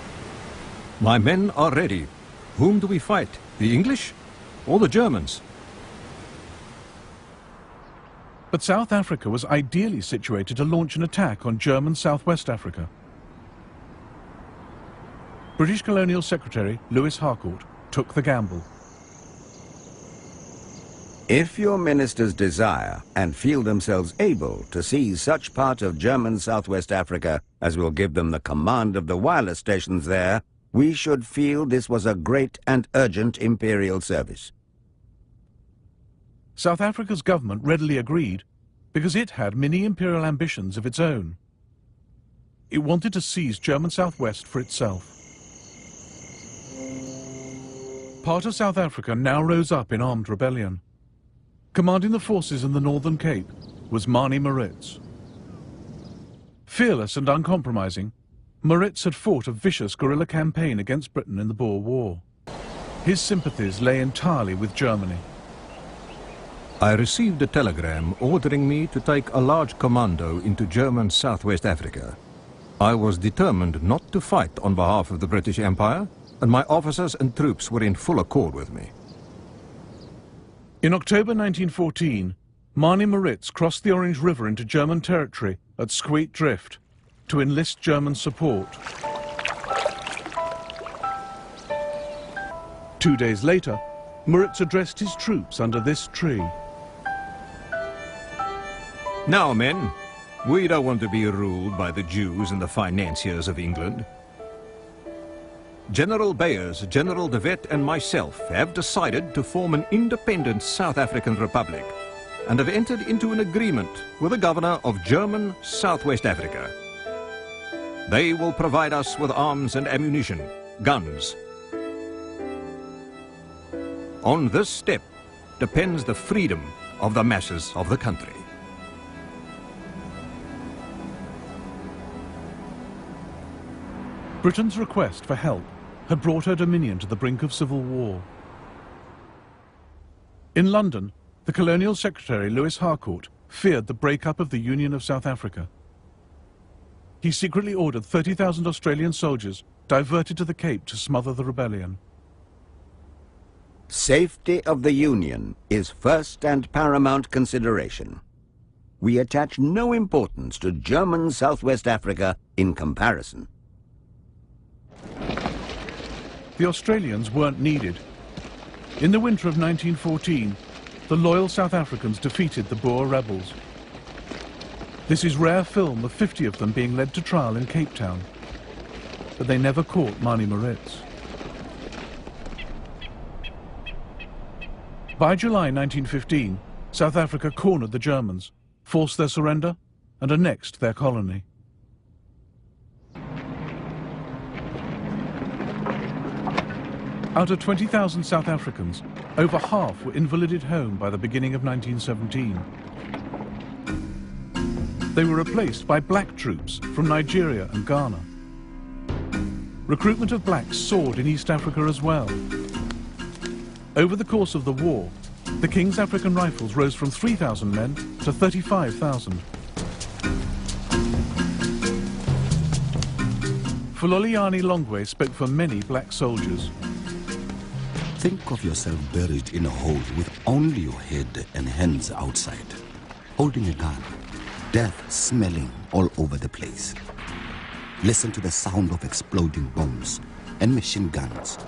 [SPEAKER 17] "My men are ready. Whom do we fight? The English or the Germans?"
[SPEAKER 1] But South Africa was ideally situated to launch an attack on German Southwest Africa. British Colonial Secretary Lewis Harcourt took the gamble.
[SPEAKER 15] If your ministers desire and feel themselves able to seize such part of German Southwest Africa as will give them the command of the wireless stations there, we should feel this was a great and urgent imperial service.
[SPEAKER 1] South Africa's government readily agreed because it had many imperial ambitions of its own. It wanted to seize German Southwest for itself. Part of South Africa now rose up in armed rebellion. Commanding the forces in the Northern Cape was Manie Maritz. Fearless and uncompromising, Maritz had fought a vicious guerrilla campaign against Britain in the Boer War. His sympathies lay entirely with Germany.
[SPEAKER 17] "I received a telegram ordering me to take a large commando into German Southwest Africa. I was determined not to fight on behalf of the British Empire, and my officers and troops were in full accord with me."
[SPEAKER 1] In October 1914, Manie Maritz crossed the Orange River into German territory at Squeet Drift to enlist German support. 2 days later, Maritz addressed his troops under this tree.
[SPEAKER 17] "Now, men, we don't want to be ruled by the Jews and the financiers of England. General Beyers, General de Wet and myself have decided to form an independent South African Republic and have entered into an agreement with the governor of German Southwest Africa. They will provide us with arms and ammunition, guns. On this step depends the freedom of the masses of the country."
[SPEAKER 1] Britain's request for help had brought her dominion to the brink of civil war. In London, the Colonial Secretary Lewis Harcourt feared the breakup of the Union of South Africa. He secretly ordered 30,000 Australian soldiers diverted to the Cape to smother the rebellion.
[SPEAKER 15] Safety of the Union is first and paramount consideration. We attach no importance to German Southwest Africa in comparison.
[SPEAKER 1] The Australians weren't needed. In the winter of 1914, the loyal South Africans defeated the Boer rebels. This is rare film of 50 of them being led to trial in Cape Town. But they never caught Manie Maritz. By July 1915, South Africa cornered the Germans, forced their surrender, and annexed their colony. Out of 20,000 South Africans, over half were invalided home by the beginning of 1917. They were replaced by black troops from Nigeria and Ghana. Recruitment of blacks soared in East Africa as well. Over the course of the war, the King's African Rifles rose from 3,000 men to 35,000. Fuloliani Longwe spoke for many black soldiers.
[SPEAKER 18] Think of yourself buried in a hole with only your head and hands outside, holding a gun, death smelling all over the place. Listen to the sound of exploding bombs and machine guns,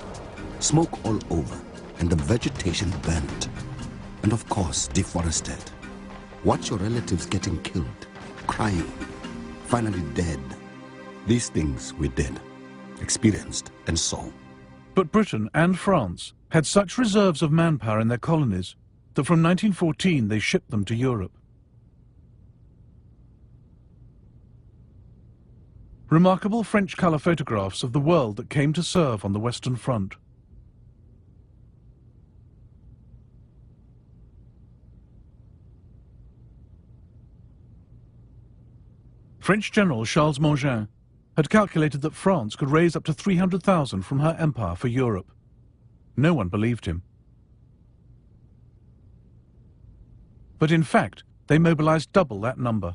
[SPEAKER 18] smoke all over, and the vegetation burnt, and of course deforested. Watch your relatives getting killed, crying, finally dead. These things we did, experienced, and saw.
[SPEAKER 1] But Britain and France had such reserves of manpower in their colonies that from 1914 they shipped them to Europe. Remarkable French colour photographs of the world that came to serve on the Western Front. French General Charles Mangin had calculated that France could raise up to 300,000 from her empire for Europe. No one believed him. But in fact, they mobilized double that number.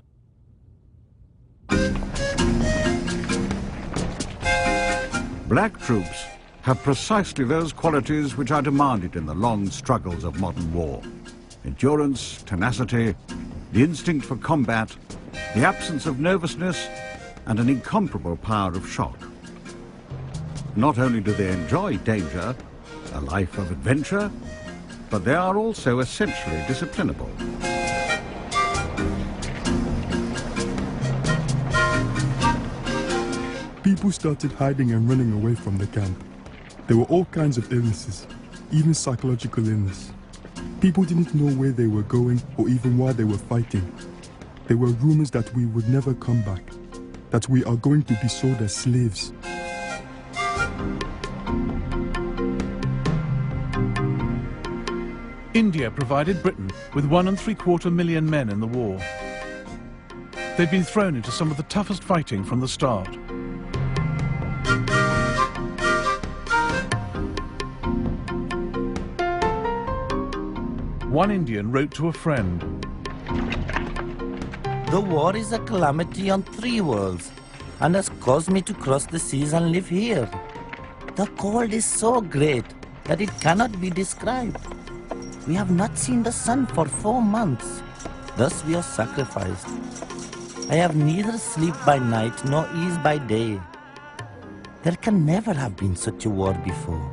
[SPEAKER 9] Black troops have precisely those qualities which are demanded in the long struggles of modern war. Endurance, tenacity, the instinct for combat, the absence of nervousness, and an incomparable power of shock. Not only do they enjoy danger, a life of adventure, but they are also essentially disciplinable.
[SPEAKER 19] People started hiding and running away from the camp. There were all kinds of illnesses, even psychological illness. People didn't know where they were going or even why they were fighting. There were rumors that we would never come back, that we are going to be sold as slaves.
[SPEAKER 1] India provided Britain with 1.75 million men in the war. They'd been thrown into some of the toughest fighting from the start. One Indian wrote to a friend,
[SPEAKER 20] "The war is a calamity on 3 worlds and has caused me to cross the seas and live here. The cold is so great that it cannot be described. We have not seen the sun for 4 months. Thus we are sacrificed. I have neither sleep by night nor ease by day. There can never have been such a war before,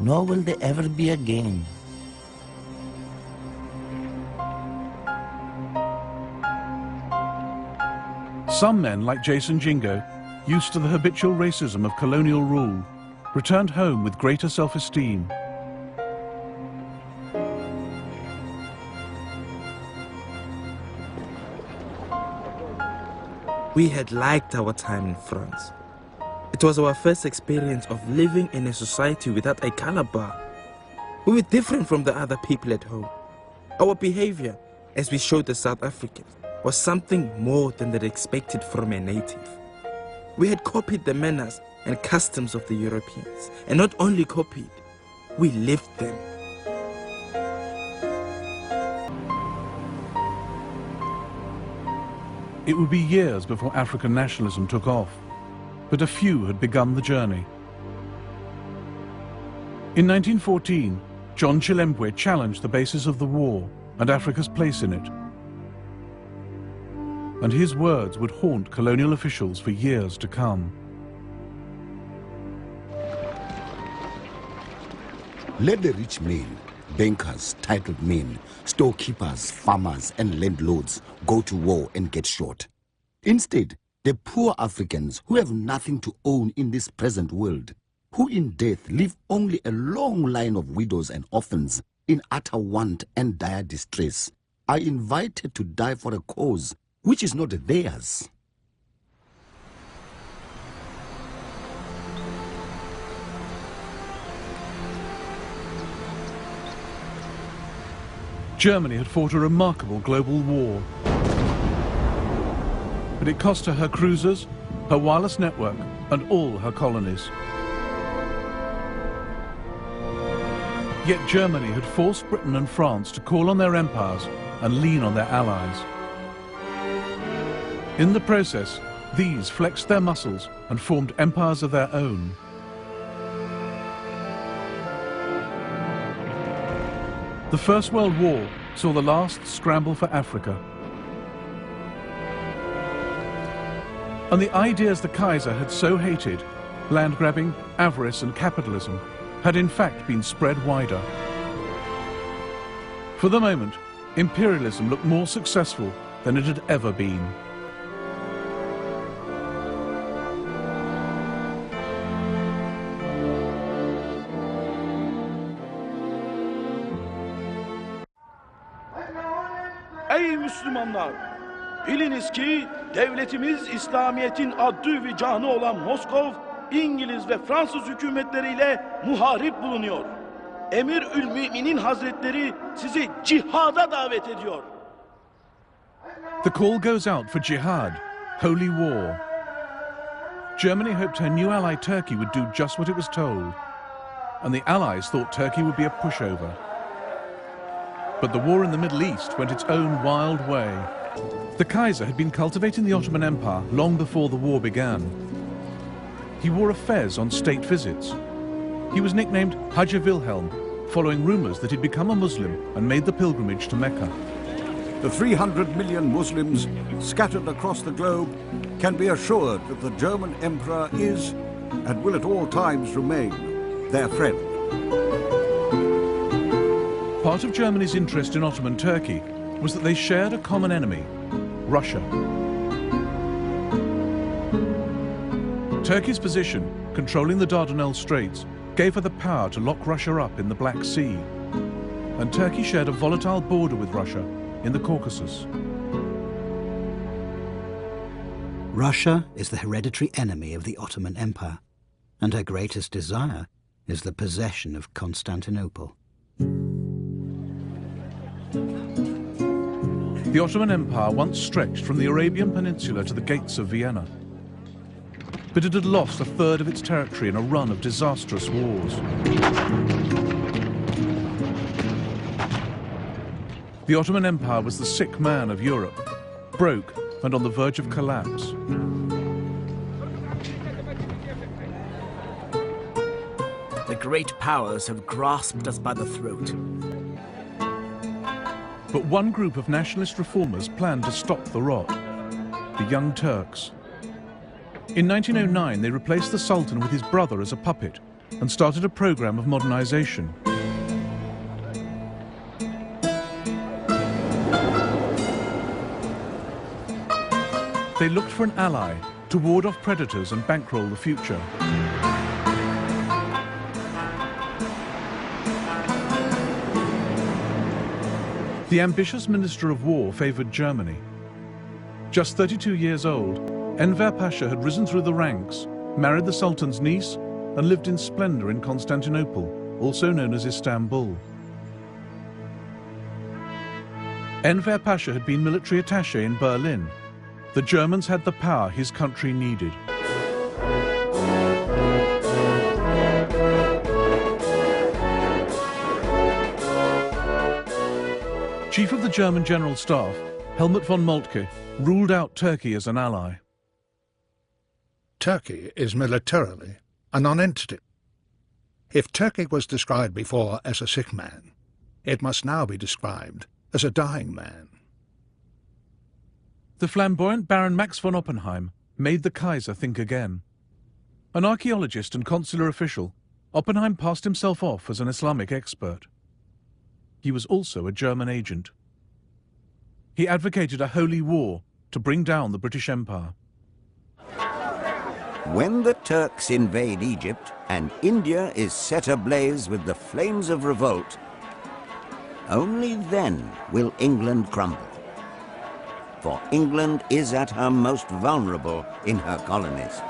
[SPEAKER 20] nor will there ever be again."
[SPEAKER 1] Some men, like Jason Jingo, used to the habitual racism of colonial rule, returned home with greater self-esteem.
[SPEAKER 21] We had liked our time in France. It was our first experience of living in a society without a color bar. We were different from the other people at home. Our behavior, as we showed the South Africans, was something more than they expected from a native. We had copied the manners and customs of the Europeans, and not only copied, we lived them.
[SPEAKER 1] It would be years before African nationalism took off, but a few had begun the journey. In 1914, John Chilembwe challenged the basis of the war and Africa's place in it. And his words would haunt colonial officials for years to come.
[SPEAKER 18] Let the rich men, bankers, titled men, storekeepers, farmers, and landlords go to war and get shot. Instead, the poor Africans who have nothing to own in this present world, who in death leave only a long line of widows and orphans in utter want and dire distress, are invited to die for a cause which is not theirs.
[SPEAKER 1] Germany had fought a remarkable global war. But it cost her cruisers, her wireless network, and all her colonies. Yet Germany had forced Britain and France to call on their empires and lean on their allies. In the process, these flexed their muscles and formed empires of their own. The First World War saw the last scramble for Africa. And the ideas the Kaiser had so hated, land grabbing, avarice and capitalism, had in fact been spread wider. For the moment, imperialism looked more successful than it had ever been.
[SPEAKER 22] Ey Müslümanlar! Biliniz ki devletimiz İslamiyet'in adı ve canı olan Moskov, İngiliz ve Fransız hükümetleriyle muharip bulunuyor. Emirülmüminin Hazretleri sizi cihada davet ediyor.
[SPEAKER 1] The call goes out for jihad, holy war. Germany hoped her new ally Turkey would do just what it was told, and the Allies thought Turkey would be a pushover. But the war in the Middle East went its own wild way. The Kaiser had been cultivating the Ottoman Empire long before the war began. He wore a fez on state visits. He was nicknamed Haji Wilhelm, following rumors that he'd become a Muslim and made the pilgrimage to Mecca.
[SPEAKER 9] The 300 million Muslims scattered across the globe can be assured that the German Emperor is, and will at all times remain, their friend.
[SPEAKER 1] Part of Germany's interest in Ottoman Turkey was that they shared a common enemy, Russia. Turkey's position, controlling the Dardanelles Straits, gave her the power to lock Russia up in the Black Sea. And Turkey shared a volatile border with Russia in the Caucasus.
[SPEAKER 2] Russia is the hereditary enemy of the Ottoman Empire, and her greatest desire is the possession of Constantinople.
[SPEAKER 1] The Ottoman Empire once stretched from the Arabian Peninsula to the gates of Vienna. But it had lost a third of its territory in a run of disastrous wars. The Ottoman Empire was the sick man of Europe, broke and on the verge of collapse.
[SPEAKER 10] The great powers have grasped us by the throat.
[SPEAKER 1] But one group of nationalist reformers planned to stop the rot, the Young Turks. In 1909, they replaced the Sultan with his brother as a puppet and started a program of modernization. They looked for an ally to ward off predators and bankroll the future. The ambitious Minister of War favored Germany. Just 32 years old, Enver Pasha had risen through the ranks, married the Sultan's niece, and lived in splendor in Constantinople, also known as Istanbul. Enver Pasha had been military attaché in Berlin. The Germans had the power his country needed. Chief of the German General Staff, Helmut von Moltke, ruled out Turkey as an ally.
[SPEAKER 16] Turkey is militarily a non-entity. If Turkey was described before as a sick man, it must now be described as a dying man.
[SPEAKER 1] The flamboyant Baron Max von Oppenheim made the Kaiser think again. An archaeologist and consular official, Oppenheim passed himself off as an Islamic expert. He was also a German agent. He advocated a holy war to bring down the British Empire.
[SPEAKER 15] When the Turks invade Egypt and India is set ablaze with the flames of revolt, only then will England crumble. For England is at her most vulnerable in her colonies.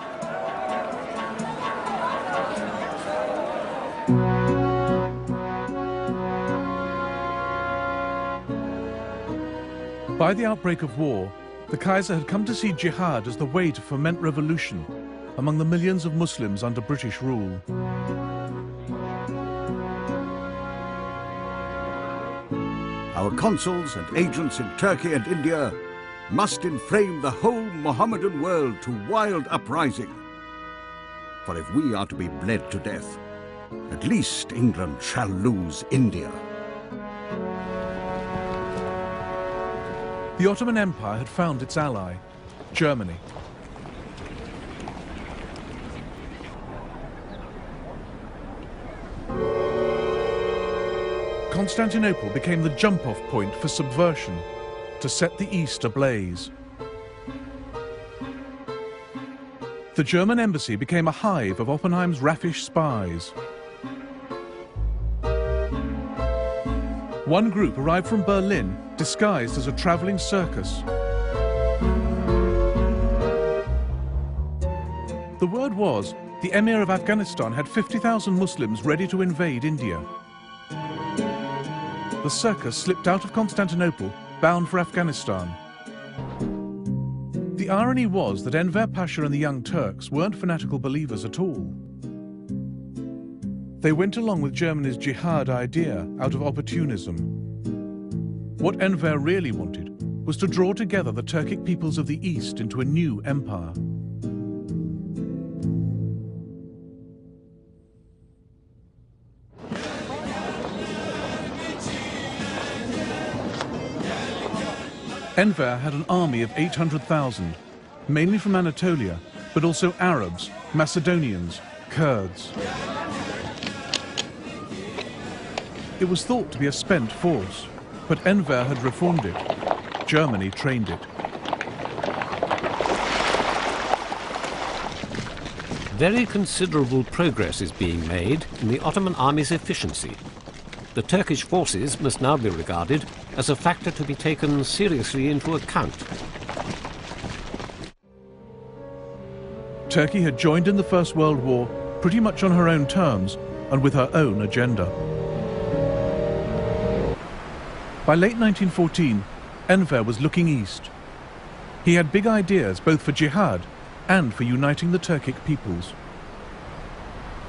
[SPEAKER 1] By the outbreak of war, the Kaiser had come to see jihad as the way to foment revolution among the millions of Muslims under British rule.
[SPEAKER 9] Our consuls and agents in Turkey and India must inflame the whole Mohammedan world to wild uprising. For if we are to be bled to death, at least England shall lose India.
[SPEAKER 1] The Ottoman Empire had found its ally, Germany. Constantinople became the jump-off point for subversion, to set the East ablaze. The German embassy became a hive of Oppenheim's raffish spies. One group arrived from Berlin, disguised as a traveling circus. The word was, the Emir of Afghanistan had 50,000 Muslims ready to invade India. The circus slipped out of Constantinople, bound for Afghanistan. The irony was that Enver Pasha and the Young Turks weren't fanatical believers at all. They went along with Germany's jihad idea out of opportunism. What Enver really wanted was to draw together the Turkic peoples of the East into a new empire. Enver had an army of 800,000, mainly from Anatolia, but also Arabs, Macedonians, Kurds. It was thought to be a spent force, but Enver had reformed it. Germany trained it.
[SPEAKER 8] Very considerable progress is being made in the Ottoman army's efficiency. The Turkish forces must now be regarded as a factor to be taken seriously into account.
[SPEAKER 1] Turkey had joined in the First World War pretty much on her own terms and with her own agenda. By late 1914, Enver was looking east. He had big ideas both for jihad and for uniting the Turkic peoples.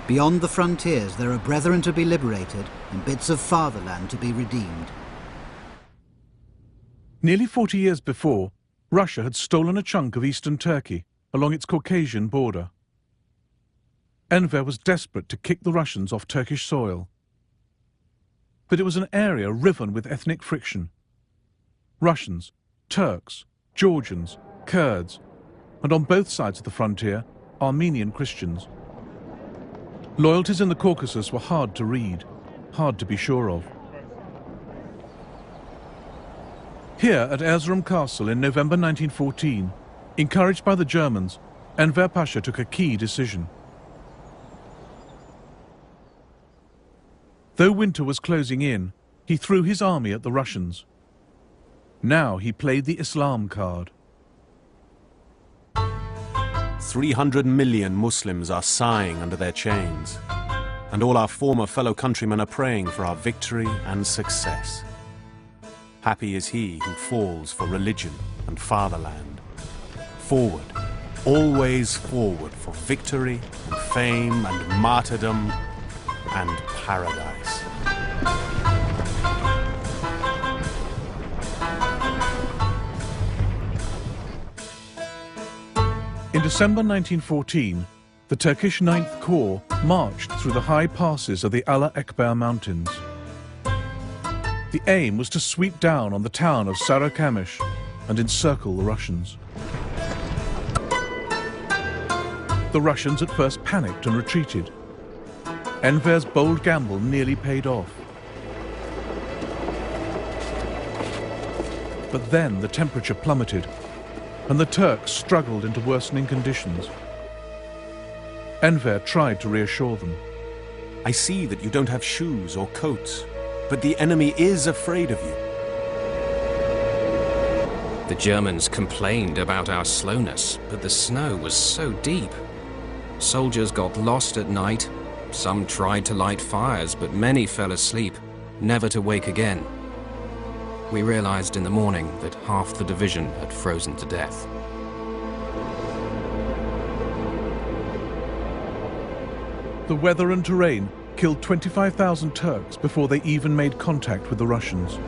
[SPEAKER 2] Beyond the frontiers, there are brethren to be liberated and bits of fatherland to be redeemed.
[SPEAKER 1] Nearly 40 years before, Russia had stolen a chunk of eastern Turkey along its Caucasian border. Enver was desperate to kick the Russians off Turkish soil. But it was an area riven with ethnic friction. Russians, Turks, Georgians, Kurds, and on both sides of the frontier, Armenian Christians. Loyalties in the Caucasus were hard to read, hard to be sure of. Here at Erzurum Castle in November 1914, encouraged by the Germans, Enver Pasha took a key decision. Though winter was closing in, he threw his army at the Russians. Now he played the Islam card.
[SPEAKER 7] 300 million Muslims are sighing under their chains, and all our former fellow countrymen are praying for our victory and success. Happy is he who falls for religion and fatherland. Forward, always forward for victory and fame and martyrdom and paradise.
[SPEAKER 1] In December 1914, the Turkish 9th Corps marched through the high passes of the Allah Ekber Mountains. The aim was to sweep down on the town of Sarıkamış and encircle the Russians. The Russians at first panicked and retreated. Enver's bold gamble nearly paid off. But then the temperature plummeted, and the Turks struggled into worsening conditions. Enver tried to reassure them.
[SPEAKER 7] I see that you don't have shoes or coats, but the enemy is afraid of you.
[SPEAKER 6] The Germans complained about our slowness, but the snow was so deep. Soldiers got lost at night. Some tried to light fires, but many fell asleep, never to wake again. We realized in the morning that half the division had frozen to death.
[SPEAKER 1] The weather and terrain killed 25,000 Turks before they even made contact with the Russians.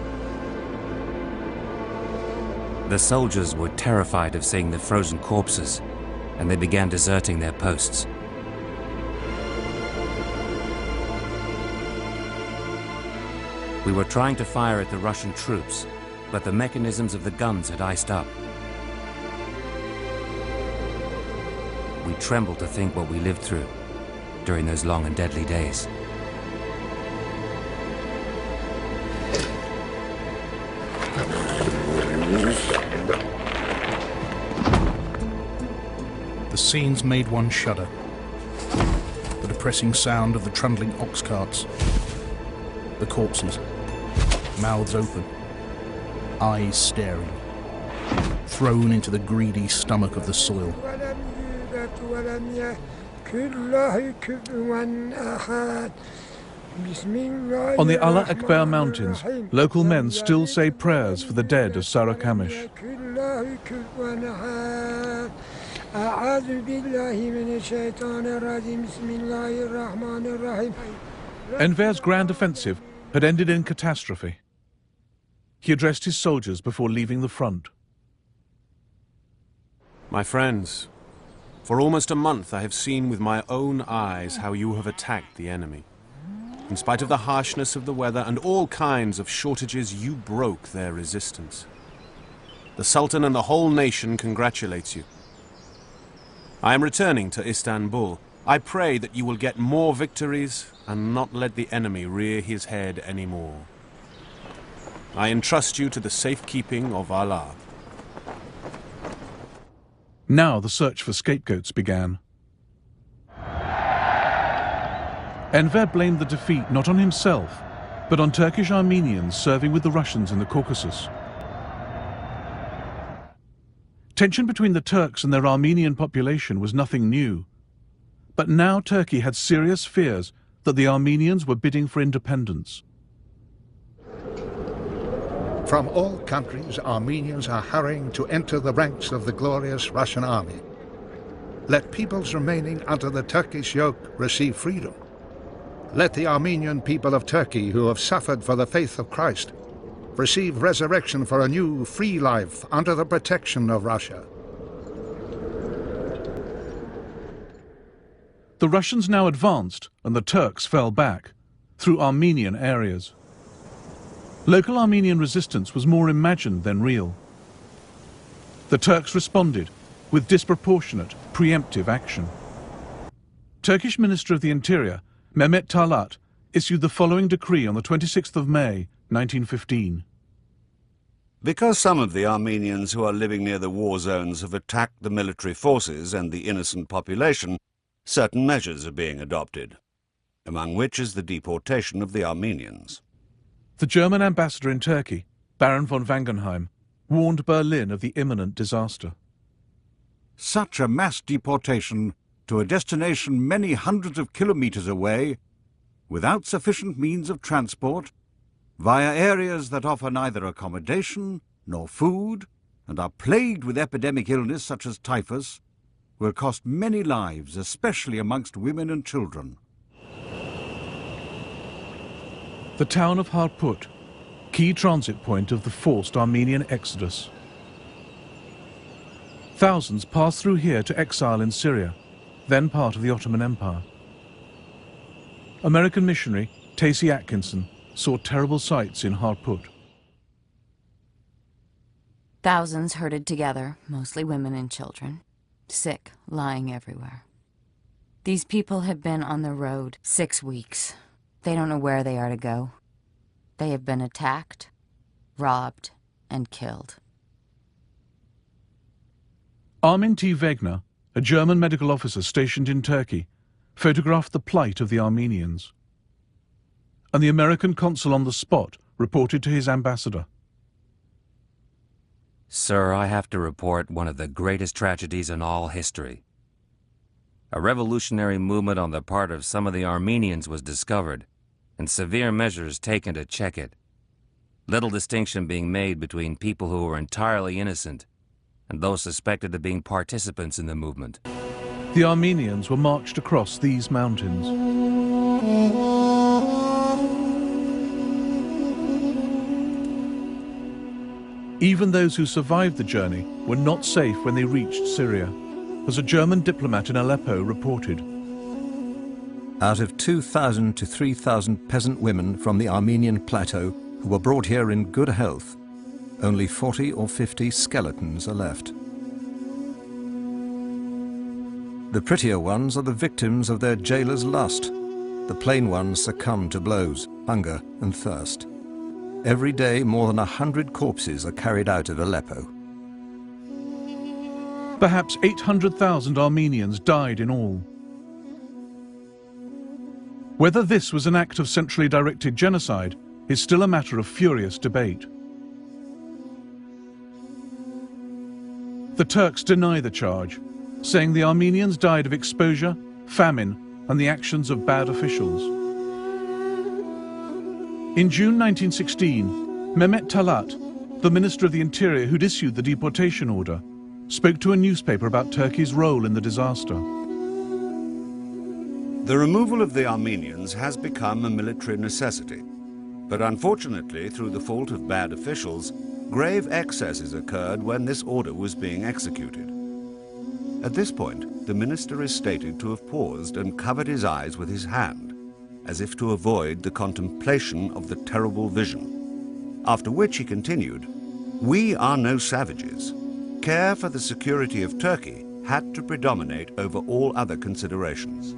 [SPEAKER 13] The soldiers were terrified of seeing the frozen corpses, and they began deserting their posts. We were trying to fire at the Russian troops, but the mechanisms of the guns had iced up. We trembled to think what we lived through during those long and deadly days.
[SPEAKER 5] The scenes made one shudder. The depressing sound of the trundling ox carts. The corpses, mouths open, eyes staring, thrown into the greedy stomach of the soil.
[SPEAKER 1] On the Allah Ekber Mountains, local men still say prayers for the dead of Sarıkamış. Enver's grand offensive had ended in catastrophe. he addressed his soldiers before leaving the front.
[SPEAKER 7] My friends, for almost a month I have seen with my own eyes how you have attacked the enemy. In spite of the harshness of the weather and all kinds of shortages, you broke their resistance. The Sultan and the whole nation congratulates you. I am returning to Istanbul. I pray that you will get more victories and not let the enemy rear his head anymore. I entrust you to the safekeeping of Allah.
[SPEAKER 1] Now the search for scapegoats began. Enver blamed the defeat not on himself, but on Turkish Armenians serving with the Russians in the Caucasus. Tension between the Turks and their Armenian population was nothing new. But now Turkey had serious fears that the Armenians were bidding for independence.
[SPEAKER 16] From all countries, Armenians are hurrying to enter the ranks of the glorious Russian army. Let peoples remaining under the Turkish yoke receive freedom. Let the Armenian people of Turkey who have suffered for the faith of Christ receive resurrection for a new, free life under the protection of Russia.
[SPEAKER 1] The Russians now advanced and the Turks fell back through Armenian areas. Local Armenian resistance was more imagined than real. The Turks responded with disproportionate, preemptive action. Turkish Minister of the Interior, Mehmet Talat, issued the following decree on the 26th of May, 1915.
[SPEAKER 9] Because some of the Armenians who are living near the war zones have attacked the military forces and the innocent population, certain measures are being adopted, among which is the deportation of the Armenians.
[SPEAKER 1] The German ambassador in Turkey, Baron von Wangenheim, warned Berlin of the imminent disaster.
[SPEAKER 9] Such a mass deportation to a destination many hundreds of kilometers away, without sufficient means of transport, via areas that offer neither accommodation nor food, and are plagued with epidemic illness such as typhus, will cost many lives, especially amongst women and children.
[SPEAKER 1] The town of Harput, key transit point of the forced Armenian exodus. Thousands passed through here to exile in Syria, then part of the Ottoman Empire. American missionary Tacey Atkinson saw terrible sights in Harput.
[SPEAKER 3] Thousands herded together, mostly women and children, sick, lying everywhere. These people have been on the road 6 weeks. They don't know where they are to go. They have been attacked, robbed, and killed.
[SPEAKER 1] Armin T. Wegner, a German medical officer stationed in Turkey, photographed the plight of the Armenians. And the American consul on the spot reported to his ambassador.
[SPEAKER 13] Sir, I have to report one of the greatest tragedies in all history. A revolutionary movement on the part of some of the Armenians was discovered, and severe measures taken to check it. Little distinction being made between people who were entirely innocent and those suspected of being participants in the movement.
[SPEAKER 1] The Armenians were marched across these mountains. Even those who survived the journey were not safe when they reached Syria, as a German diplomat in Aleppo reported.
[SPEAKER 17] Out of 2,000 to 3,000 peasant women from the Armenian plateau who were brought here in good health, only 40 or 50 skeletons are left. The prettier ones are the victims of their jailer's lust. The plain ones succumb to blows, hunger and thirst. Every day more than 100 corpses are carried out of Aleppo.
[SPEAKER 1] Perhaps 800,000 Armenians died in all. Whether this was an act of centrally directed genocide is still a matter of furious debate. The Turks deny the charge, saying the Armenians died of exposure, famine, and the actions of bad officials. In June 1916, Mehmet Talat, the Minister of the Interior who'd issued the deportation order, spoke to a newspaper about Turkey's role in the disaster.
[SPEAKER 9] The removal of the Armenians has become a military necessity. But unfortunately, through the fault of bad officials, grave excesses occurred when this order was being executed. At this point, the minister is stated to have paused and covered his eyes with his hand, as if to avoid the contemplation of the terrible vision. After which he continued, "We are no savages. Care for the security of Turkey had to predominate over all other considerations."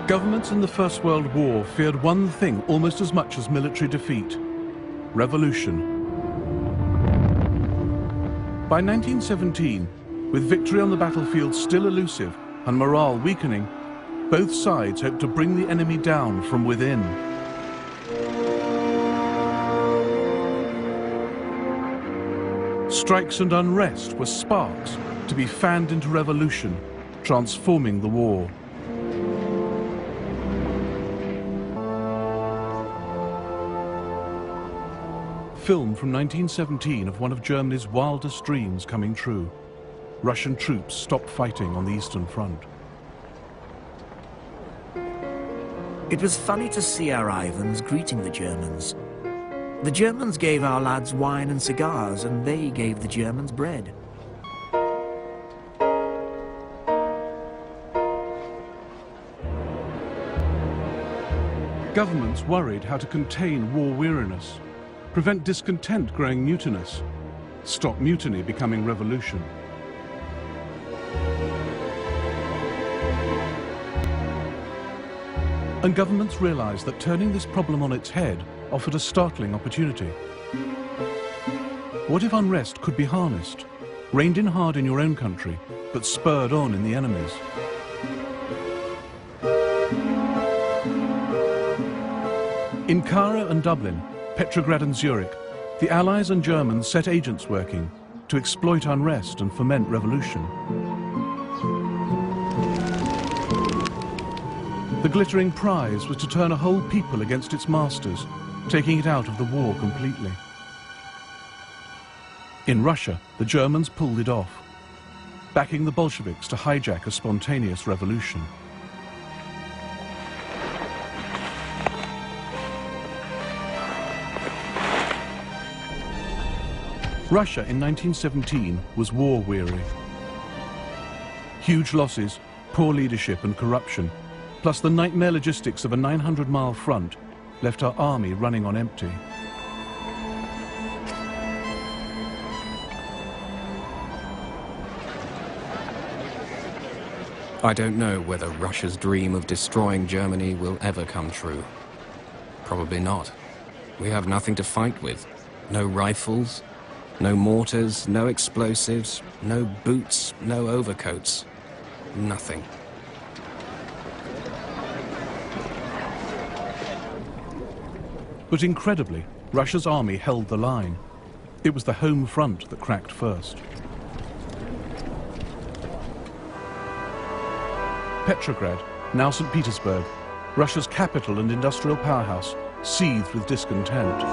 [SPEAKER 1] Governments in the First World War feared one thing almost as much as military defeat: revolution. By 1917, with victory on the battlefield still elusive and morale weakening, both sides hoped to bring the enemy down from within. Strikes and unrest were sparks to be fanned into revolution, transforming the war. Film from 1917 of one of Germany's wildest dreams coming true. Russian troops stopped fighting on the Eastern Front.
[SPEAKER 10] It was funny to see our Ivans greeting the Germans. The Germans gave our lads wine and cigars, and they gave the Germans bread.
[SPEAKER 1] Governments worried how to contain war weariness, prevent discontent growing mutinous, stop mutiny becoming revolution. And governments realized that turning this problem on its head offered a startling opportunity. What if unrest could be harnessed, reined in hard in your own country, but spurred on in the enemy's? In Cairo and Dublin, Petrograd and Zurich, the Allies and Germans set agents working to exploit unrest and foment revolution. The glittering prize was to turn a whole people against its masters, taking it out of the war completely. In Russia, the Germans pulled it off, backing the Bolsheviks to hijack a spontaneous revolution. Russia in 1917 was war-weary. Huge losses, poor leadership and corruption, plus the nightmare logistics of a 900-mile front, left our army running on empty.
[SPEAKER 6] I don't know whether Russia's dream of destroying Germany will ever come true. Probably not. We have nothing to fight with. No rifles, no mortars, no explosives, no boots, no overcoats. Nothing.
[SPEAKER 1] But incredibly, Russia's army held the line. It was the home front that cracked first. Petrograd, now St. Petersburg, Russia's capital and industrial powerhouse, seethed with discontent.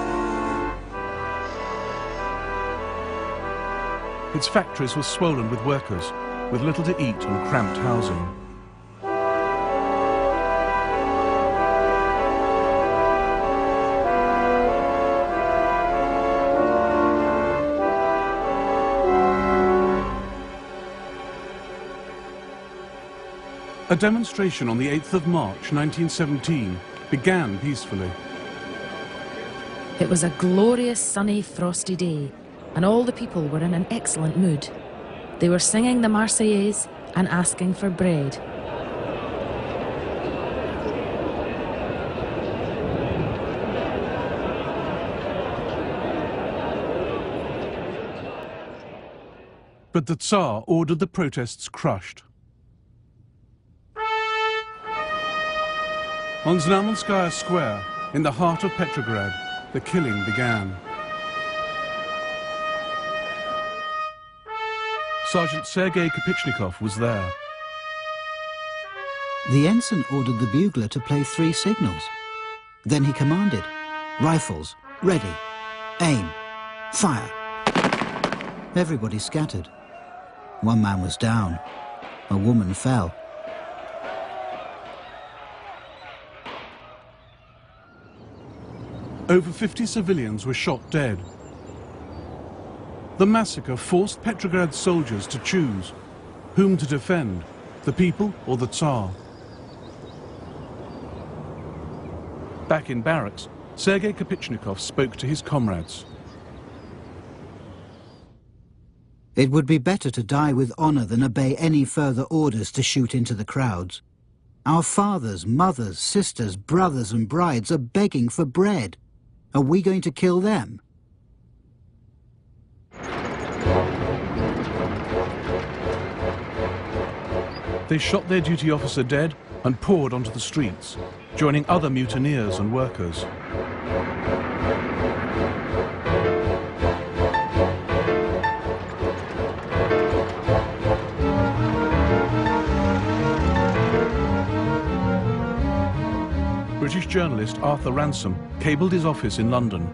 [SPEAKER 1] Its factories were swollen with workers, with little to eat and cramped housing. A demonstration on the 8th of March 1917 began peacefully.
[SPEAKER 4] It was a glorious, sunny, frosty day, and all the people were in an excellent mood. They were singing the Marseillaise and asking for bread.
[SPEAKER 1] But the Tsar ordered the protests crushed. On Znamenskaya Square, in the heart of Petrograd, the killing began. Sergeant Sergei Kopichnikov was there.
[SPEAKER 2] The ensign ordered the bugler to play 3 signals. Then he commanded, "Rifles, ready, aim, fire." Everybody scattered. One man was down. A woman fell.
[SPEAKER 1] Over 50 civilians were shot dead. The massacre forced Petrograd's soldiers to choose whom to defend, the people or the Tsar. Back in barracks, Sergei Kapitchnikov spoke to his comrades.
[SPEAKER 2] It would be better to die with honor than obey any further orders to shoot into the crowds. Our fathers, mothers, sisters, brothers and brides are begging for bread. Are we going to kill them?
[SPEAKER 1] They shot their duty officer dead and poured onto the streets, joining other mutineers and workers. British journalist Arthur Ransom cabled his office in London.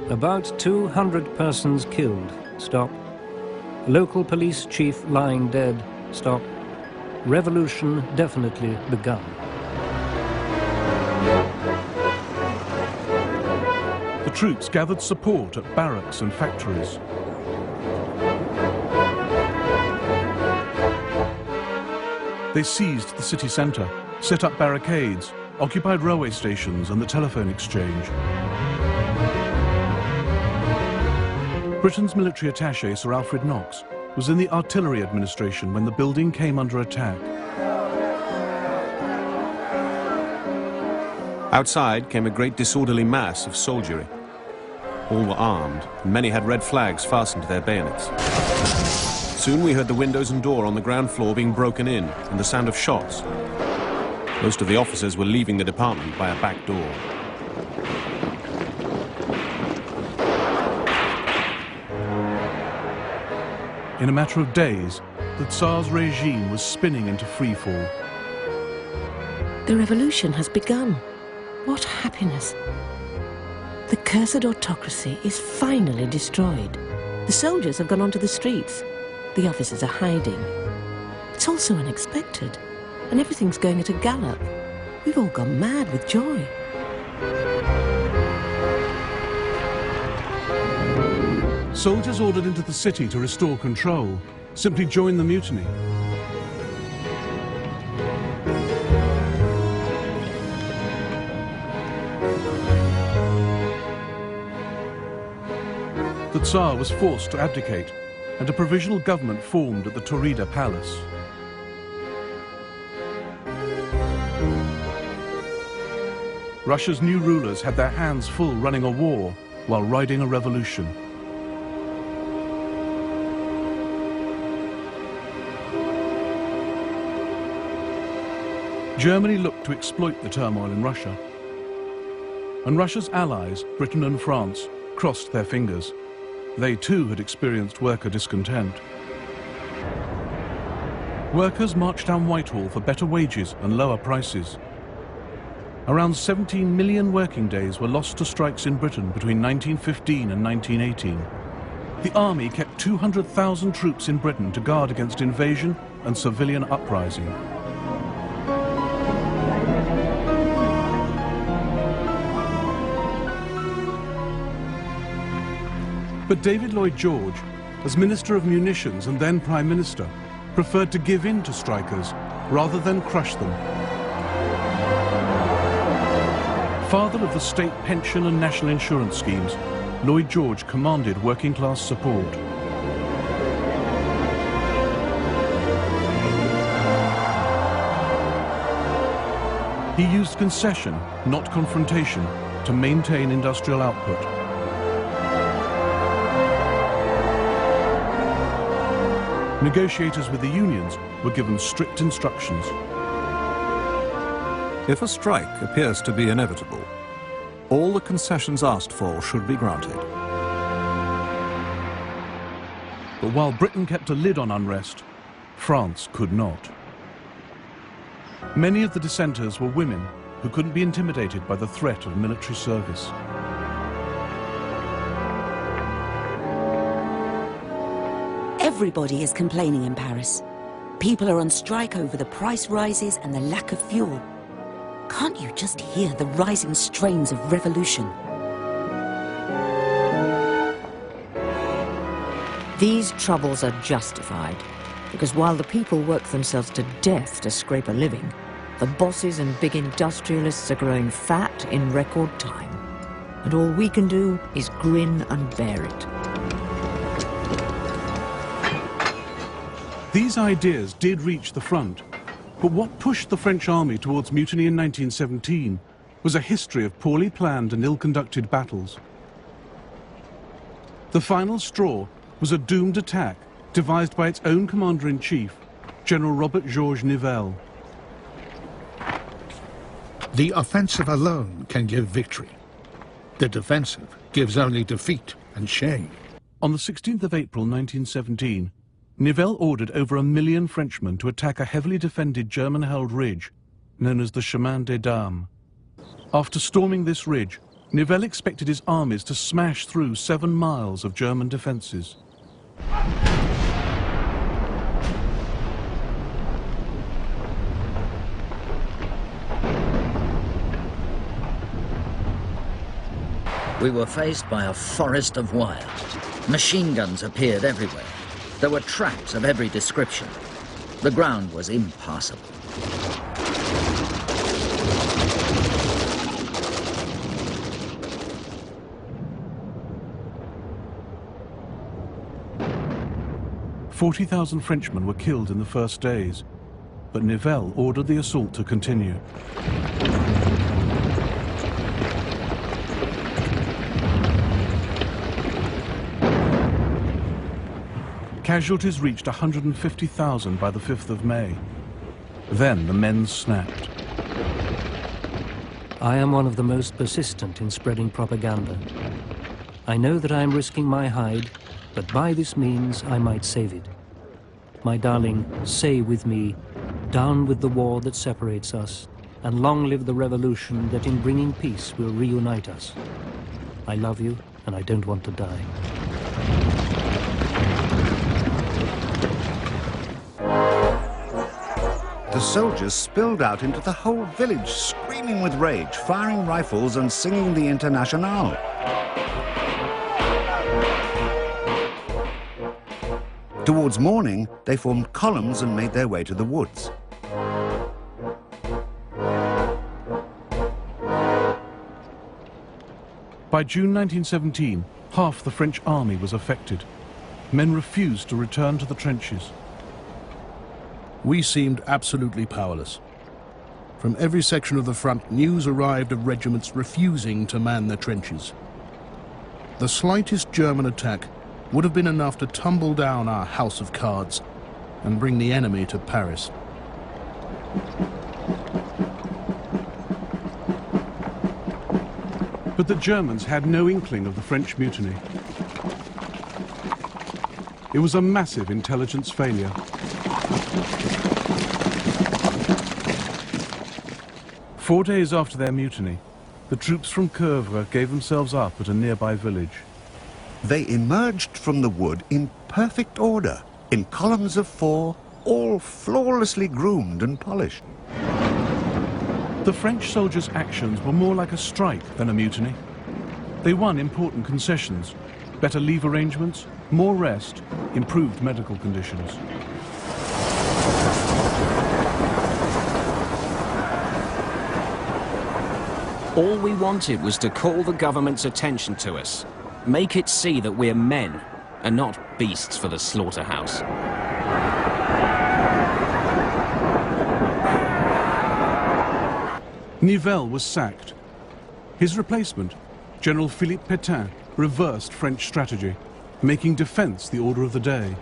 [SPEAKER 11] About 200 persons killed. Stop. Local police chief lying dead. Stop. Revolution definitely begun.
[SPEAKER 1] The troops gathered support at barracks and factories. They seized the city centre, set up barricades, occupied railway stations and the telephone exchange. Britain's military attaché, Sir Alfred Knox, was in the artillery administration when the building came under attack.
[SPEAKER 7] Outside came a great disorderly mass of soldiery. All were armed, and many had red flags fastened to their bayonets. Soon we heard the windows and door on the ground floor being broken in, and the sound of shots. Most of the officers were leaving the department by a back door.
[SPEAKER 1] In a matter of days, the Tsar's regime was spinning into freefall.
[SPEAKER 14] The revolution has begun. What happiness! The cursed autocracy is finally destroyed. The soldiers have gone onto the streets. The officers are hiding. It's all so unexpected, and everything's going at a gallop. We've all gone mad with joy.
[SPEAKER 1] Soldiers ordered into the city to restore control simply joined the mutiny. The Tsar was forced to abdicate, and a provisional government formed at the Taurida Palace. Russia's new rulers had their hands full running a war while riding a revolution. Germany looked to exploit the turmoil in Russia. And Russia's allies, Britain and France, crossed their fingers. They too had experienced worker discontent. Workers marched down Whitehall for better wages and lower prices. Around 17 million working days were lost to strikes in Britain between 1915 and 1918. The army kept 200,000 troops in Britain to guard against invasion and civilian uprising. But David Lloyd George, as Minister of Munitions and then Prime Minister, preferred to give in to strikers rather than crush them. Father of the state pension and national insurance schemes, Lloyd George commanded working-class support. He used concession, not confrontation, to maintain industrial output. Negotiators with the unions were given strict instructions.
[SPEAKER 17] If a strike appears to be inevitable, all the concessions asked for should be granted.
[SPEAKER 1] But while Britain kept a lid on unrest, France could not. Many of the dissenters were women, who couldn't be intimidated by the threat of military service.
[SPEAKER 12] Everybody is complaining in Paris. People are on strike over the price rises and the lack of fuel. Can't you just hear the rising strains of revolution?
[SPEAKER 19] These troubles are justified, because while the people work themselves to death to scrape a living, the bosses and big industrialists are growing fat in record time. And all we can do is grin and bear it.
[SPEAKER 1] These ideas did reach the front, but what pushed the French army towards mutiny in 1917 was a history of poorly planned and ill-conducted battles. The final straw was a doomed attack devised by its own commander-in-chief, General Robert Georges Nivelle.
[SPEAKER 16] The offensive alone can give victory. The defensive gives only defeat and shame.
[SPEAKER 1] On the 16th of April 1917, Nivelle ordered over 1 million Frenchmen to attack a heavily defended German-held ridge known as the Chemin des Dames. After storming this ridge, Nivelle expected his armies to smash through 7 miles of German defences.
[SPEAKER 23] We were faced by a forest of wire. Machine guns appeared everywhere. There were traps of every description. The ground was impassable.
[SPEAKER 1] "40,000 Frenchmen were killed in the first days, but Nivelle ordered the assault to continue. Casualties reached 150,000 by the 5th of May. Then the men snapped.
[SPEAKER 11] I am one of the most persistent in spreading propaganda. I know that I am risking my hide, but by this means I might save it. My darling, say with me, down with the war that separates us, and long live the revolution that in bringing peace will reunite us. I love you, and I don't want to die.
[SPEAKER 9] The soldiers spilled out into the whole village, screaming with rage, firing rifles and singing the Internationale. Towards morning, they formed columns and made their way to the woods.
[SPEAKER 1] By June 1917, half the French army was affected. Men refused to return to the trenches.
[SPEAKER 5] We seemed absolutely powerless. From every section of the front, news arrived of regiments refusing to man their trenches. The slightest German attack would have been enough to tumble down our house of cards and bring the enemy to Paris.
[SPEAKER 1] But the Germans had no inkling of the French mutiny. It was a massive intelligence failure. Four days after their mutiny, the troops from Coeuvres gave themselves up at a nearby village.
[SPEAKER 9] They emerged from the wood in perfect order, in columns of 4, all flawlessly groomed and polished.
[SPEAKER 1] The French soldiers' actions were more like a strike than a mutiny. They won important concessions, better leave arrangements, more rest, improved medical conditions.
[SPEAKER 6] All we wanted was to call the government's attention to us. Make it see that we're men, and not beasts for the slaughterhouse.
[SPEAKER 1] Nivelle was sacked. His replacement, General Philippe Pétain, reversed French strategy, making defense the order of the day.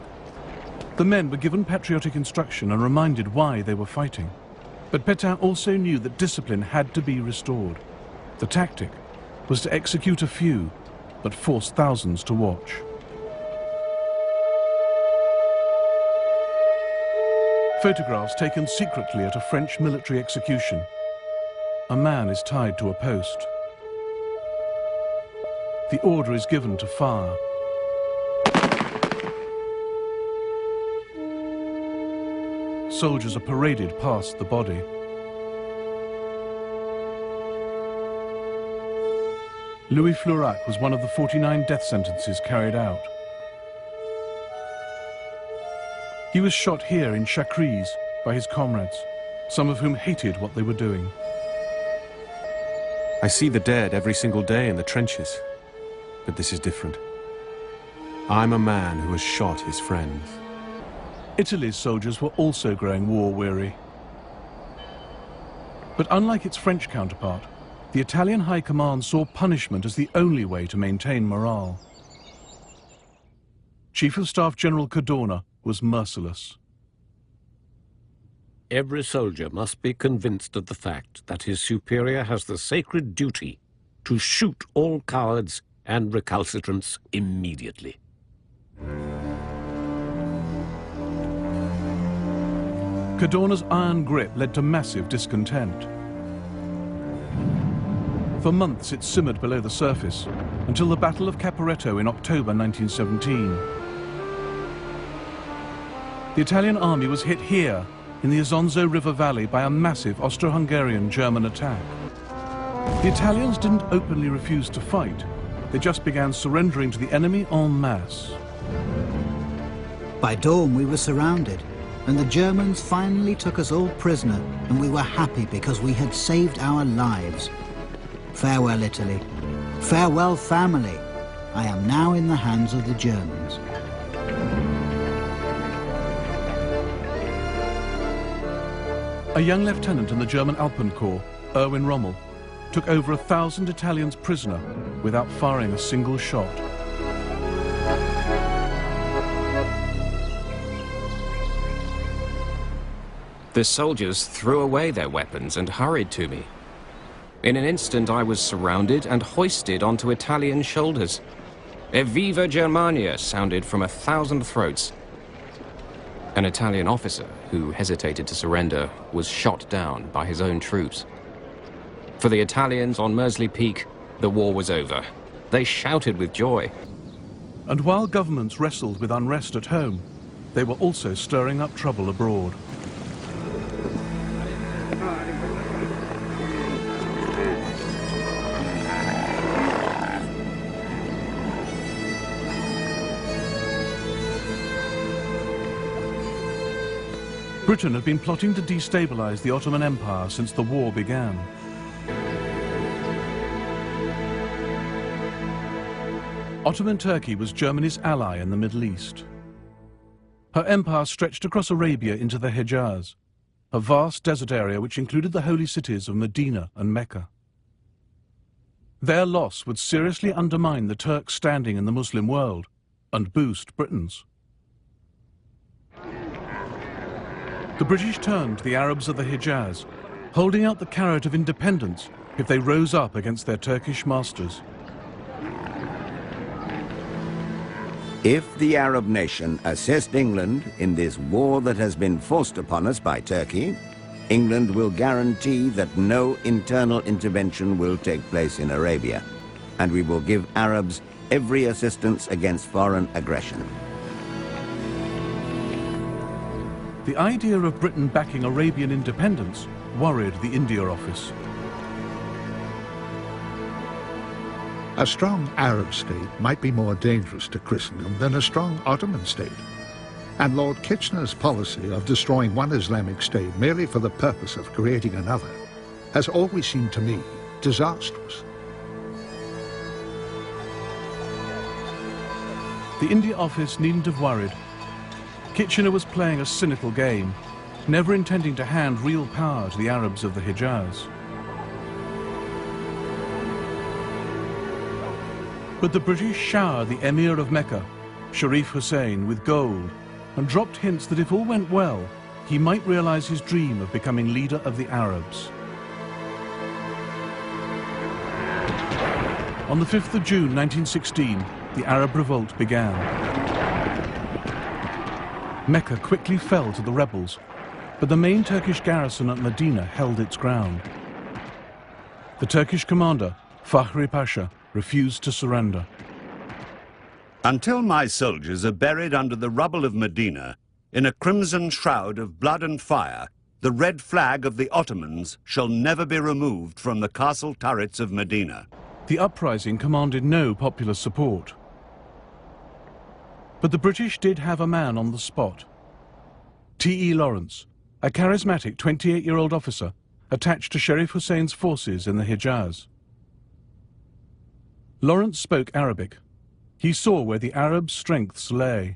[SPEAKER 1] The men were given patriotic instruction and reminded why they were fighting. But Pétain also knew that discipline had to be restored. The tactic was to execute a few, but force thousands to watch. Photographs taken secretly at a French military execution. a man is tied to a post. The order is given to fire. Soldiers are paraded past the body. Louis Flourac was one of the 49 death sentences carried out. He was shot here in Chakris by his comrades, some of whom hated what they were doing.
[SPEAKER 7] I see the dead every single day in the trenches, but this is different. I'm a man who has shot his friends.
[SPEAKER 1] Italy's soldiers were also growing war-weary. But unlike its French counterpart, the Italian High Command saw punishment as the only way to maintain morale. Chief of Staff General Cadorna was merciless.
[SPEAKER 8] Every soldier must be convinced of the fact that his superior has the sacred duty to shoot all cowards and recalcitrants immediately.
[SPEAKER 1] Cadorna's iron grip led to massive discontent. For months it simmered below the surface, until the Battle of Caporetto in October 1917. The Italian army was hit here, in the Isonzo River Valley, by a massive Austro-Hungarian German attack. The Italians didn't openly refuse to fight. They just began surrendering to the enemy en masse.
[SPEAKER 2] By dawn we were surrounded, and the Germans finally took us all prisoner, and we were happy because we had saved our lives. Farewell, Italy. Farewell, family. I am now in the hands of the Germans.
[SPEAKER 1] A young lieutenant in the German Alpenkorps, Erwin Rommel, took over 1,000 Italians prisoner without firing a single shot.
[SPEAKER 6] The soldiers threw away their weapons and hurried to me. In an instant I was surrounded and hoisted onto Italian shoulders. Evviva Germania sounded from 1,000 throats. An Italian officer, who hesitated to surrender, was shot down by his own troops. For the Italians on Mersey Peak, the war was over. They shouted with joy.
[SPEAKER 1] And while governments wrestled with unrest at home, they were also stirring up trouble abroad. Britain had been plotting to destabilize the Ottoman Empire since the war began. Ottoman Turkey was Germany's ally in the Middle East. Her empire stretched across Arabia into the Hejaz, a vast desert area which included the holy cities of Medina and Mecca. Their loss would seriously undermine the Turks' standing in the Muslim world and boost Britain's. The British turned to the Arabs of the Hejaz, holding out the carrot of independence if they rose up against their Turkish masters.
[SPEAKER 15] If the Arab nation assist England in this war that has been forced upon us by Turkey, England will guarantee that no internal intervention will take place in Arabia, and we will give Arabs every assistance against foreign aggression.
[SPEAKER 1] The idea of Britain backing Arabian independence worried the India Office.
[SPEAKER 16] A strong Arab state might be more dangerous to Christendom than a strong Ottoman state. And Lord Kitchener's policy of destroying one Islamic state merely for the purpose of creating another has always seemed to me disastrous.
[SPEAKER 1] The India Office needn't have worried. Kitchener was playing a cynical game, never intending to hand real power to the Arabs of the Hejaz. But the British showered the Emir of Mecca, Sharif Hussein, with gold and dropped hints that if all went well, he might realize his dream of becoming leader of the Arabs. On the 5th of June 1916, the Arab revolt began. Mecca quickly fell to the rebels, but the main Turkish garrison at Medina held its ground. The Turkish commander, Fahri Pasha, refused to surrender.
[SPEAKER 9] Until my soldiers are buried under the rubble of Medina, in a crimson shroud of blood and fire, the red flag of the Ottomans shall never be removed from the castle turrets of Medina.
[SPEAKER 1] The uprising commanded no popular support. But the British did have a man on the spot. T.E. Lawrence, a charismatic 28-year-old officer attached to Sharif Hussein's forces in the Hijaz. Lawrence spoke Arabic. He saw where the Arabs' strengths lay.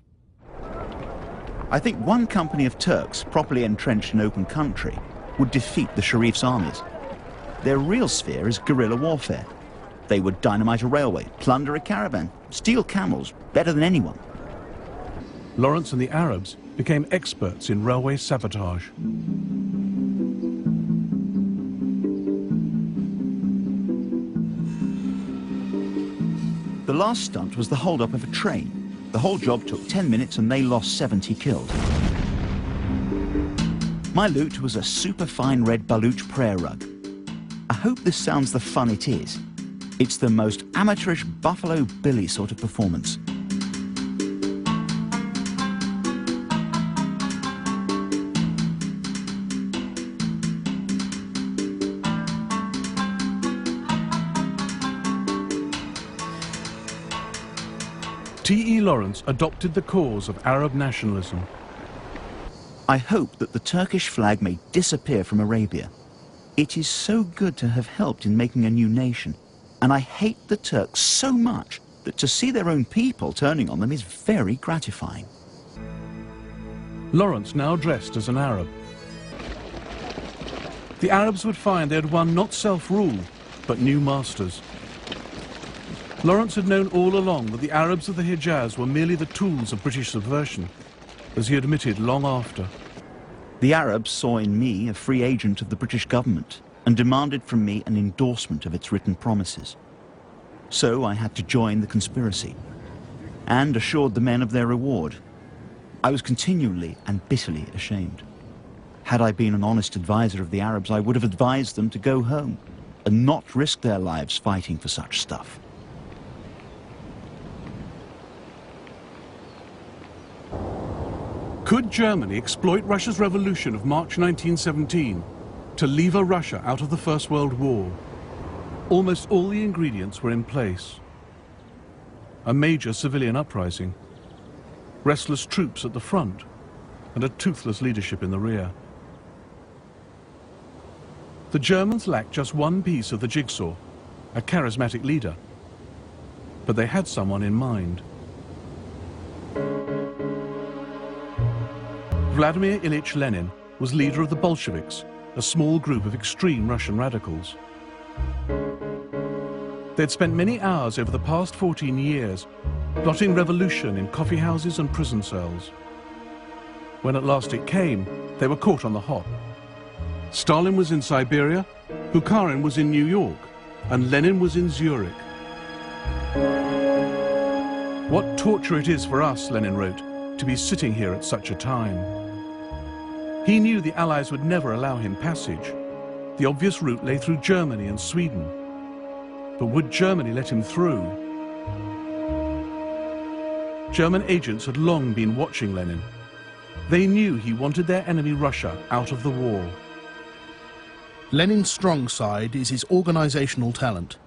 [SPEAKER 18] I think one company of Turks, properly entrenched in open country, would defeat the Sharif's armies. Their real sphere is guerrilla warfare. They would dynamite a railway, plunder a caravan, steal camels, better than anyone.
[SPEAKER 1] Lawrence and the Arabs became experts in railway sabotage.
[SPEAKER 18] The last stunt was the hold-up of a train. The whole job took 10 minutes and they lost 70 killed. My loot was a superfine red Baluch prayer rug. I hope this sounds the fun it is. It's the most amateurish Buffalo Billy sort of performance.
[SPEAKER 1] T.E. Lawrence adopted the cause of Arab nationalism.
[SPEAKER 18] I hope that the Turkish flag may disappear from Arabia. It is so good to have helped in making a new nation, and I hate the Turks so much that to see their own people turning on them is very gratifying.
[SPEAKER 1] Lawrence now dressed as an Arab. The Arabs would find they had won not self-rule, but new masters. Lawrence had known all along that the Arabs of the Hijaz were merely the tools of British subversion, as he admitted long after.
[SPEAKER 18] The Arabs saw in me a free agent of the British government and demanded from me an endorsement of its written promises. So I had to join the conspiracy and assured the men of their reward. I was continually and bitterly ashamed. Had I been an honest advisor of the Arabs, I would have advised them to go home and not risk their lives fighting for such stuff.
[SPEAKER 1] Could Germany exploit Russia's revolution of March 1917 to lever Russia out of the First World War? Almost all the ingredients were in place. A major civilian uprising, restless troops at the front, and a toothless leadership in the rear. The Germans lacked just one piece of the jigsaw, a charismatic leader. But they had someone in mind. Vladimir Ilyich Lenin was leader of the Bolsheviks, a small group of extreme Russian radicals. They'd spent many hours over the past 14 years plotting revolution in coffee houses and prison cells. When at last it came, they were caught on the hop. Stalin was in Siberia, Bukharin was in New York, and Lenin was in Zurich. What torture it is for us, Lenin wrote, to be sitting here at such a time. He knew the Allies would never allow him passage. The obvious route lay through Germany and Sweden. But would Germany let him through? German agents had long been watching Lenin. They knew he wanted their enemy Russia out of the war.
[SPEAKER 5] Lenin's strong side is his organizational talent.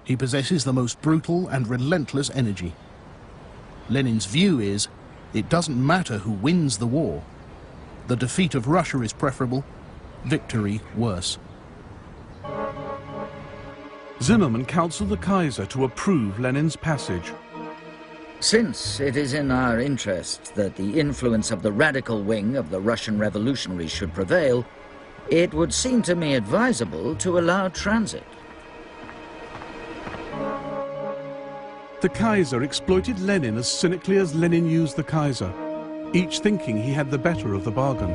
[SPEAKER 5] He possesses the most brutal and relentless energy. Lenin's view is, it doesn't matter who wins the war. The defeat of Russia is preferable, victory worse.
[SPEAKER 1] Zimmermann counseled the Kaiser to approve Lenin's passage.
[SPEAKER 23] Since it is in our interest that the influence of the radical wing of the Russian revolutionaries should prevail, it would seem to me advisable to allow transit.
[SPEAKER 1] The Kaiser exploited Lenin as cynically as Lenin used the Kaiser, each thinking he had the better of the bargain.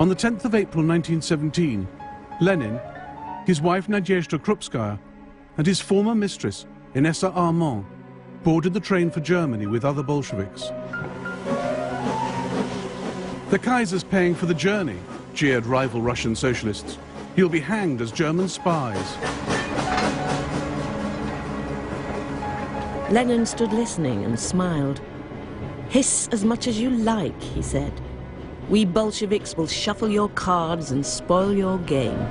[SPEAKER 1] On the 10th of April 1917, Lenin, his wife Nadezhda Krupskaya, and his former mistress, Inessa Armand, boarded the train for Germany with other Bolsheviks. The Kaiser's paying for the journey, jeered rival Russian socialists. He'll be hanged as German spies.
[SPEAKER 14] Lenin stood listening and smiled. "Hiss as much as you like," he said. "We Bolsheviks will shuffle your cards and spoil your game."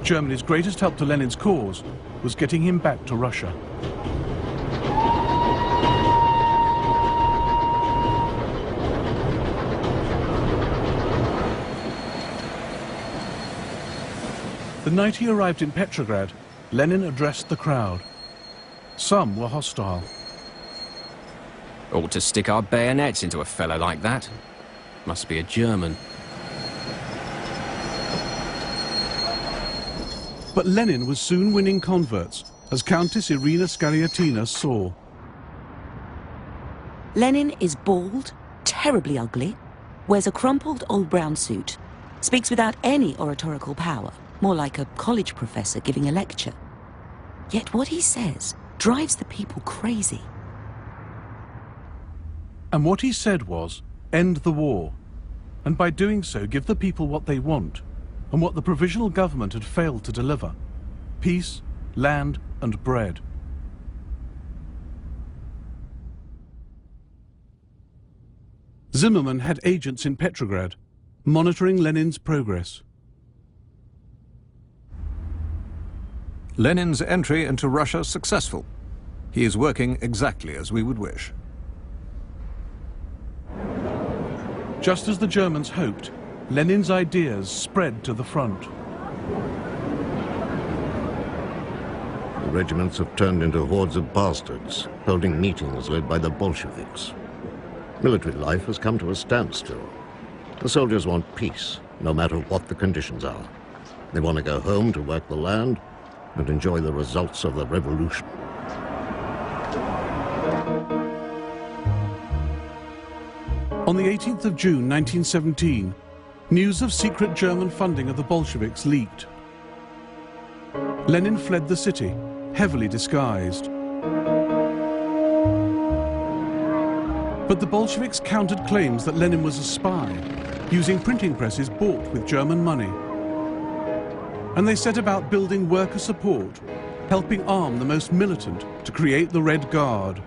[SPEAKER 1] Germany's greatest help to Lenin's cause was getting him back to Russia. The night he arrived in Petrograd, Lenin addressed the crowd. Some were hostile.
[SPEAKER 6] Ought to stick our bayonets into a fellow like that. Must be a German.
[SPEAKER 1] But Lenin was soon winning converts, as Countess Irina Skaryatina saw.
[SPEAKER 12] Lenin is bald, terribly ugly, wears a crumpled old brown suit, speaks without any oratorical power, more like a college professor giving a lecture. Yet what he says drives the people crazy.
[SPEAKER 1] And what he said was, end the war, and by doing so give the people what they want, and what the provisional government had failed to deliver: peace, land, and bread. Zimmermann had agents in Petrograd, monitoring Lenin's progress.
[SPEAKER 17] Lenin's entry into Russia successful. He is working exactly as we would wish.
[SPEAKER 1] Just as the Germans hoped, Lenin's ideas spread to the front.
[SPEAKER 20] The regiments have turned into hordes of bastards, holding meetings led by the Bolsheviks. Military life has come to a standstill. The soldiers want peace, no matter what the conditions are. They want to go home to work the land and enjoy the results of the revolution.
[SPEAKER 1] On the 18th of June 1917, news of secret German funding of the Bolsheviks leaked. Lenin fled the city, heavily disguised. But the Bolsheviks countered claims that Lenin was a spy, using printing presses bought with German money. And they set about building worker support, helping arm the most militant to create the Red Guard.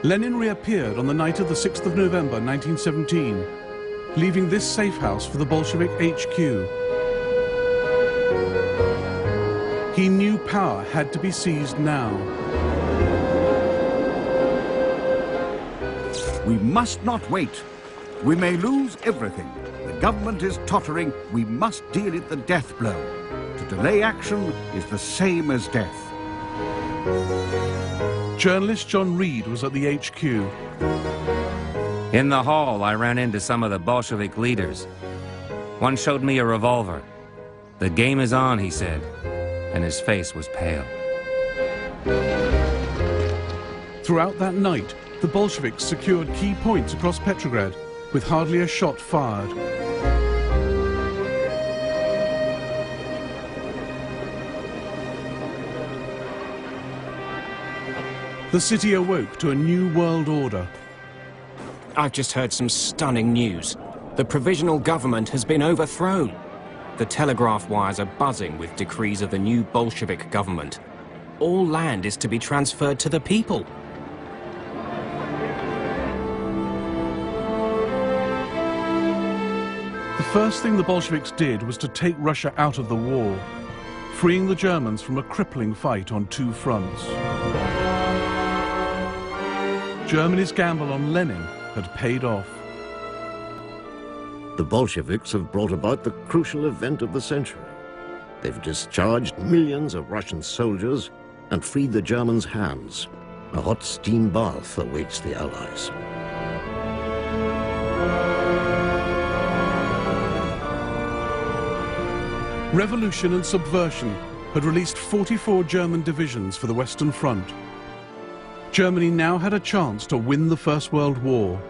[SPEAKER 1] Lenin reappeared on the night of the 6th of November 1917, leaving this safe house for the Bolshevik HQ. He knew power had to be seized now.
[SPEAKER 9] We must not wait. We may lose everything. The government is tottering. We must deal it the death blow. To delay action is the same as death.
[SPEAKER 1] Journalist John Reed was at the HQ.
[SPEAKER 13] In the hall, I ran into some of the Bolshevik leaders. One showed me a revolver. The game is on, he said, and his face was pale.
[SPEAKER 1] Throughout that night, the Bolsheviks secured key points across Petrograd, with hardly a shot fired. The city awoke to a new world order.
[SPEAKER 6] I've just heard some stunning news. The provisional government has been overthrown. The telegraph wires are buzzing with decrees of the new Bolshevik government. All land is to be transferred to the people.
[SPEAKER 1] The first thing the Bolsheviks did was to take Russia out of the war, freeing the Germans from a crippling fight on two fronts. Germany's gamble on Lenin had paid off.
[SPEAKER 20] The Bolsheviks have brought about the crucial event of the century. They've discharged millions of Russian soldiers and freed the Germans' hands. A hot steam bath awaits the Allies.
[SPEAKER 1] Revolution and subversion had released 44 German divisions for the Western Front. Germany now had a chance to win the First World War.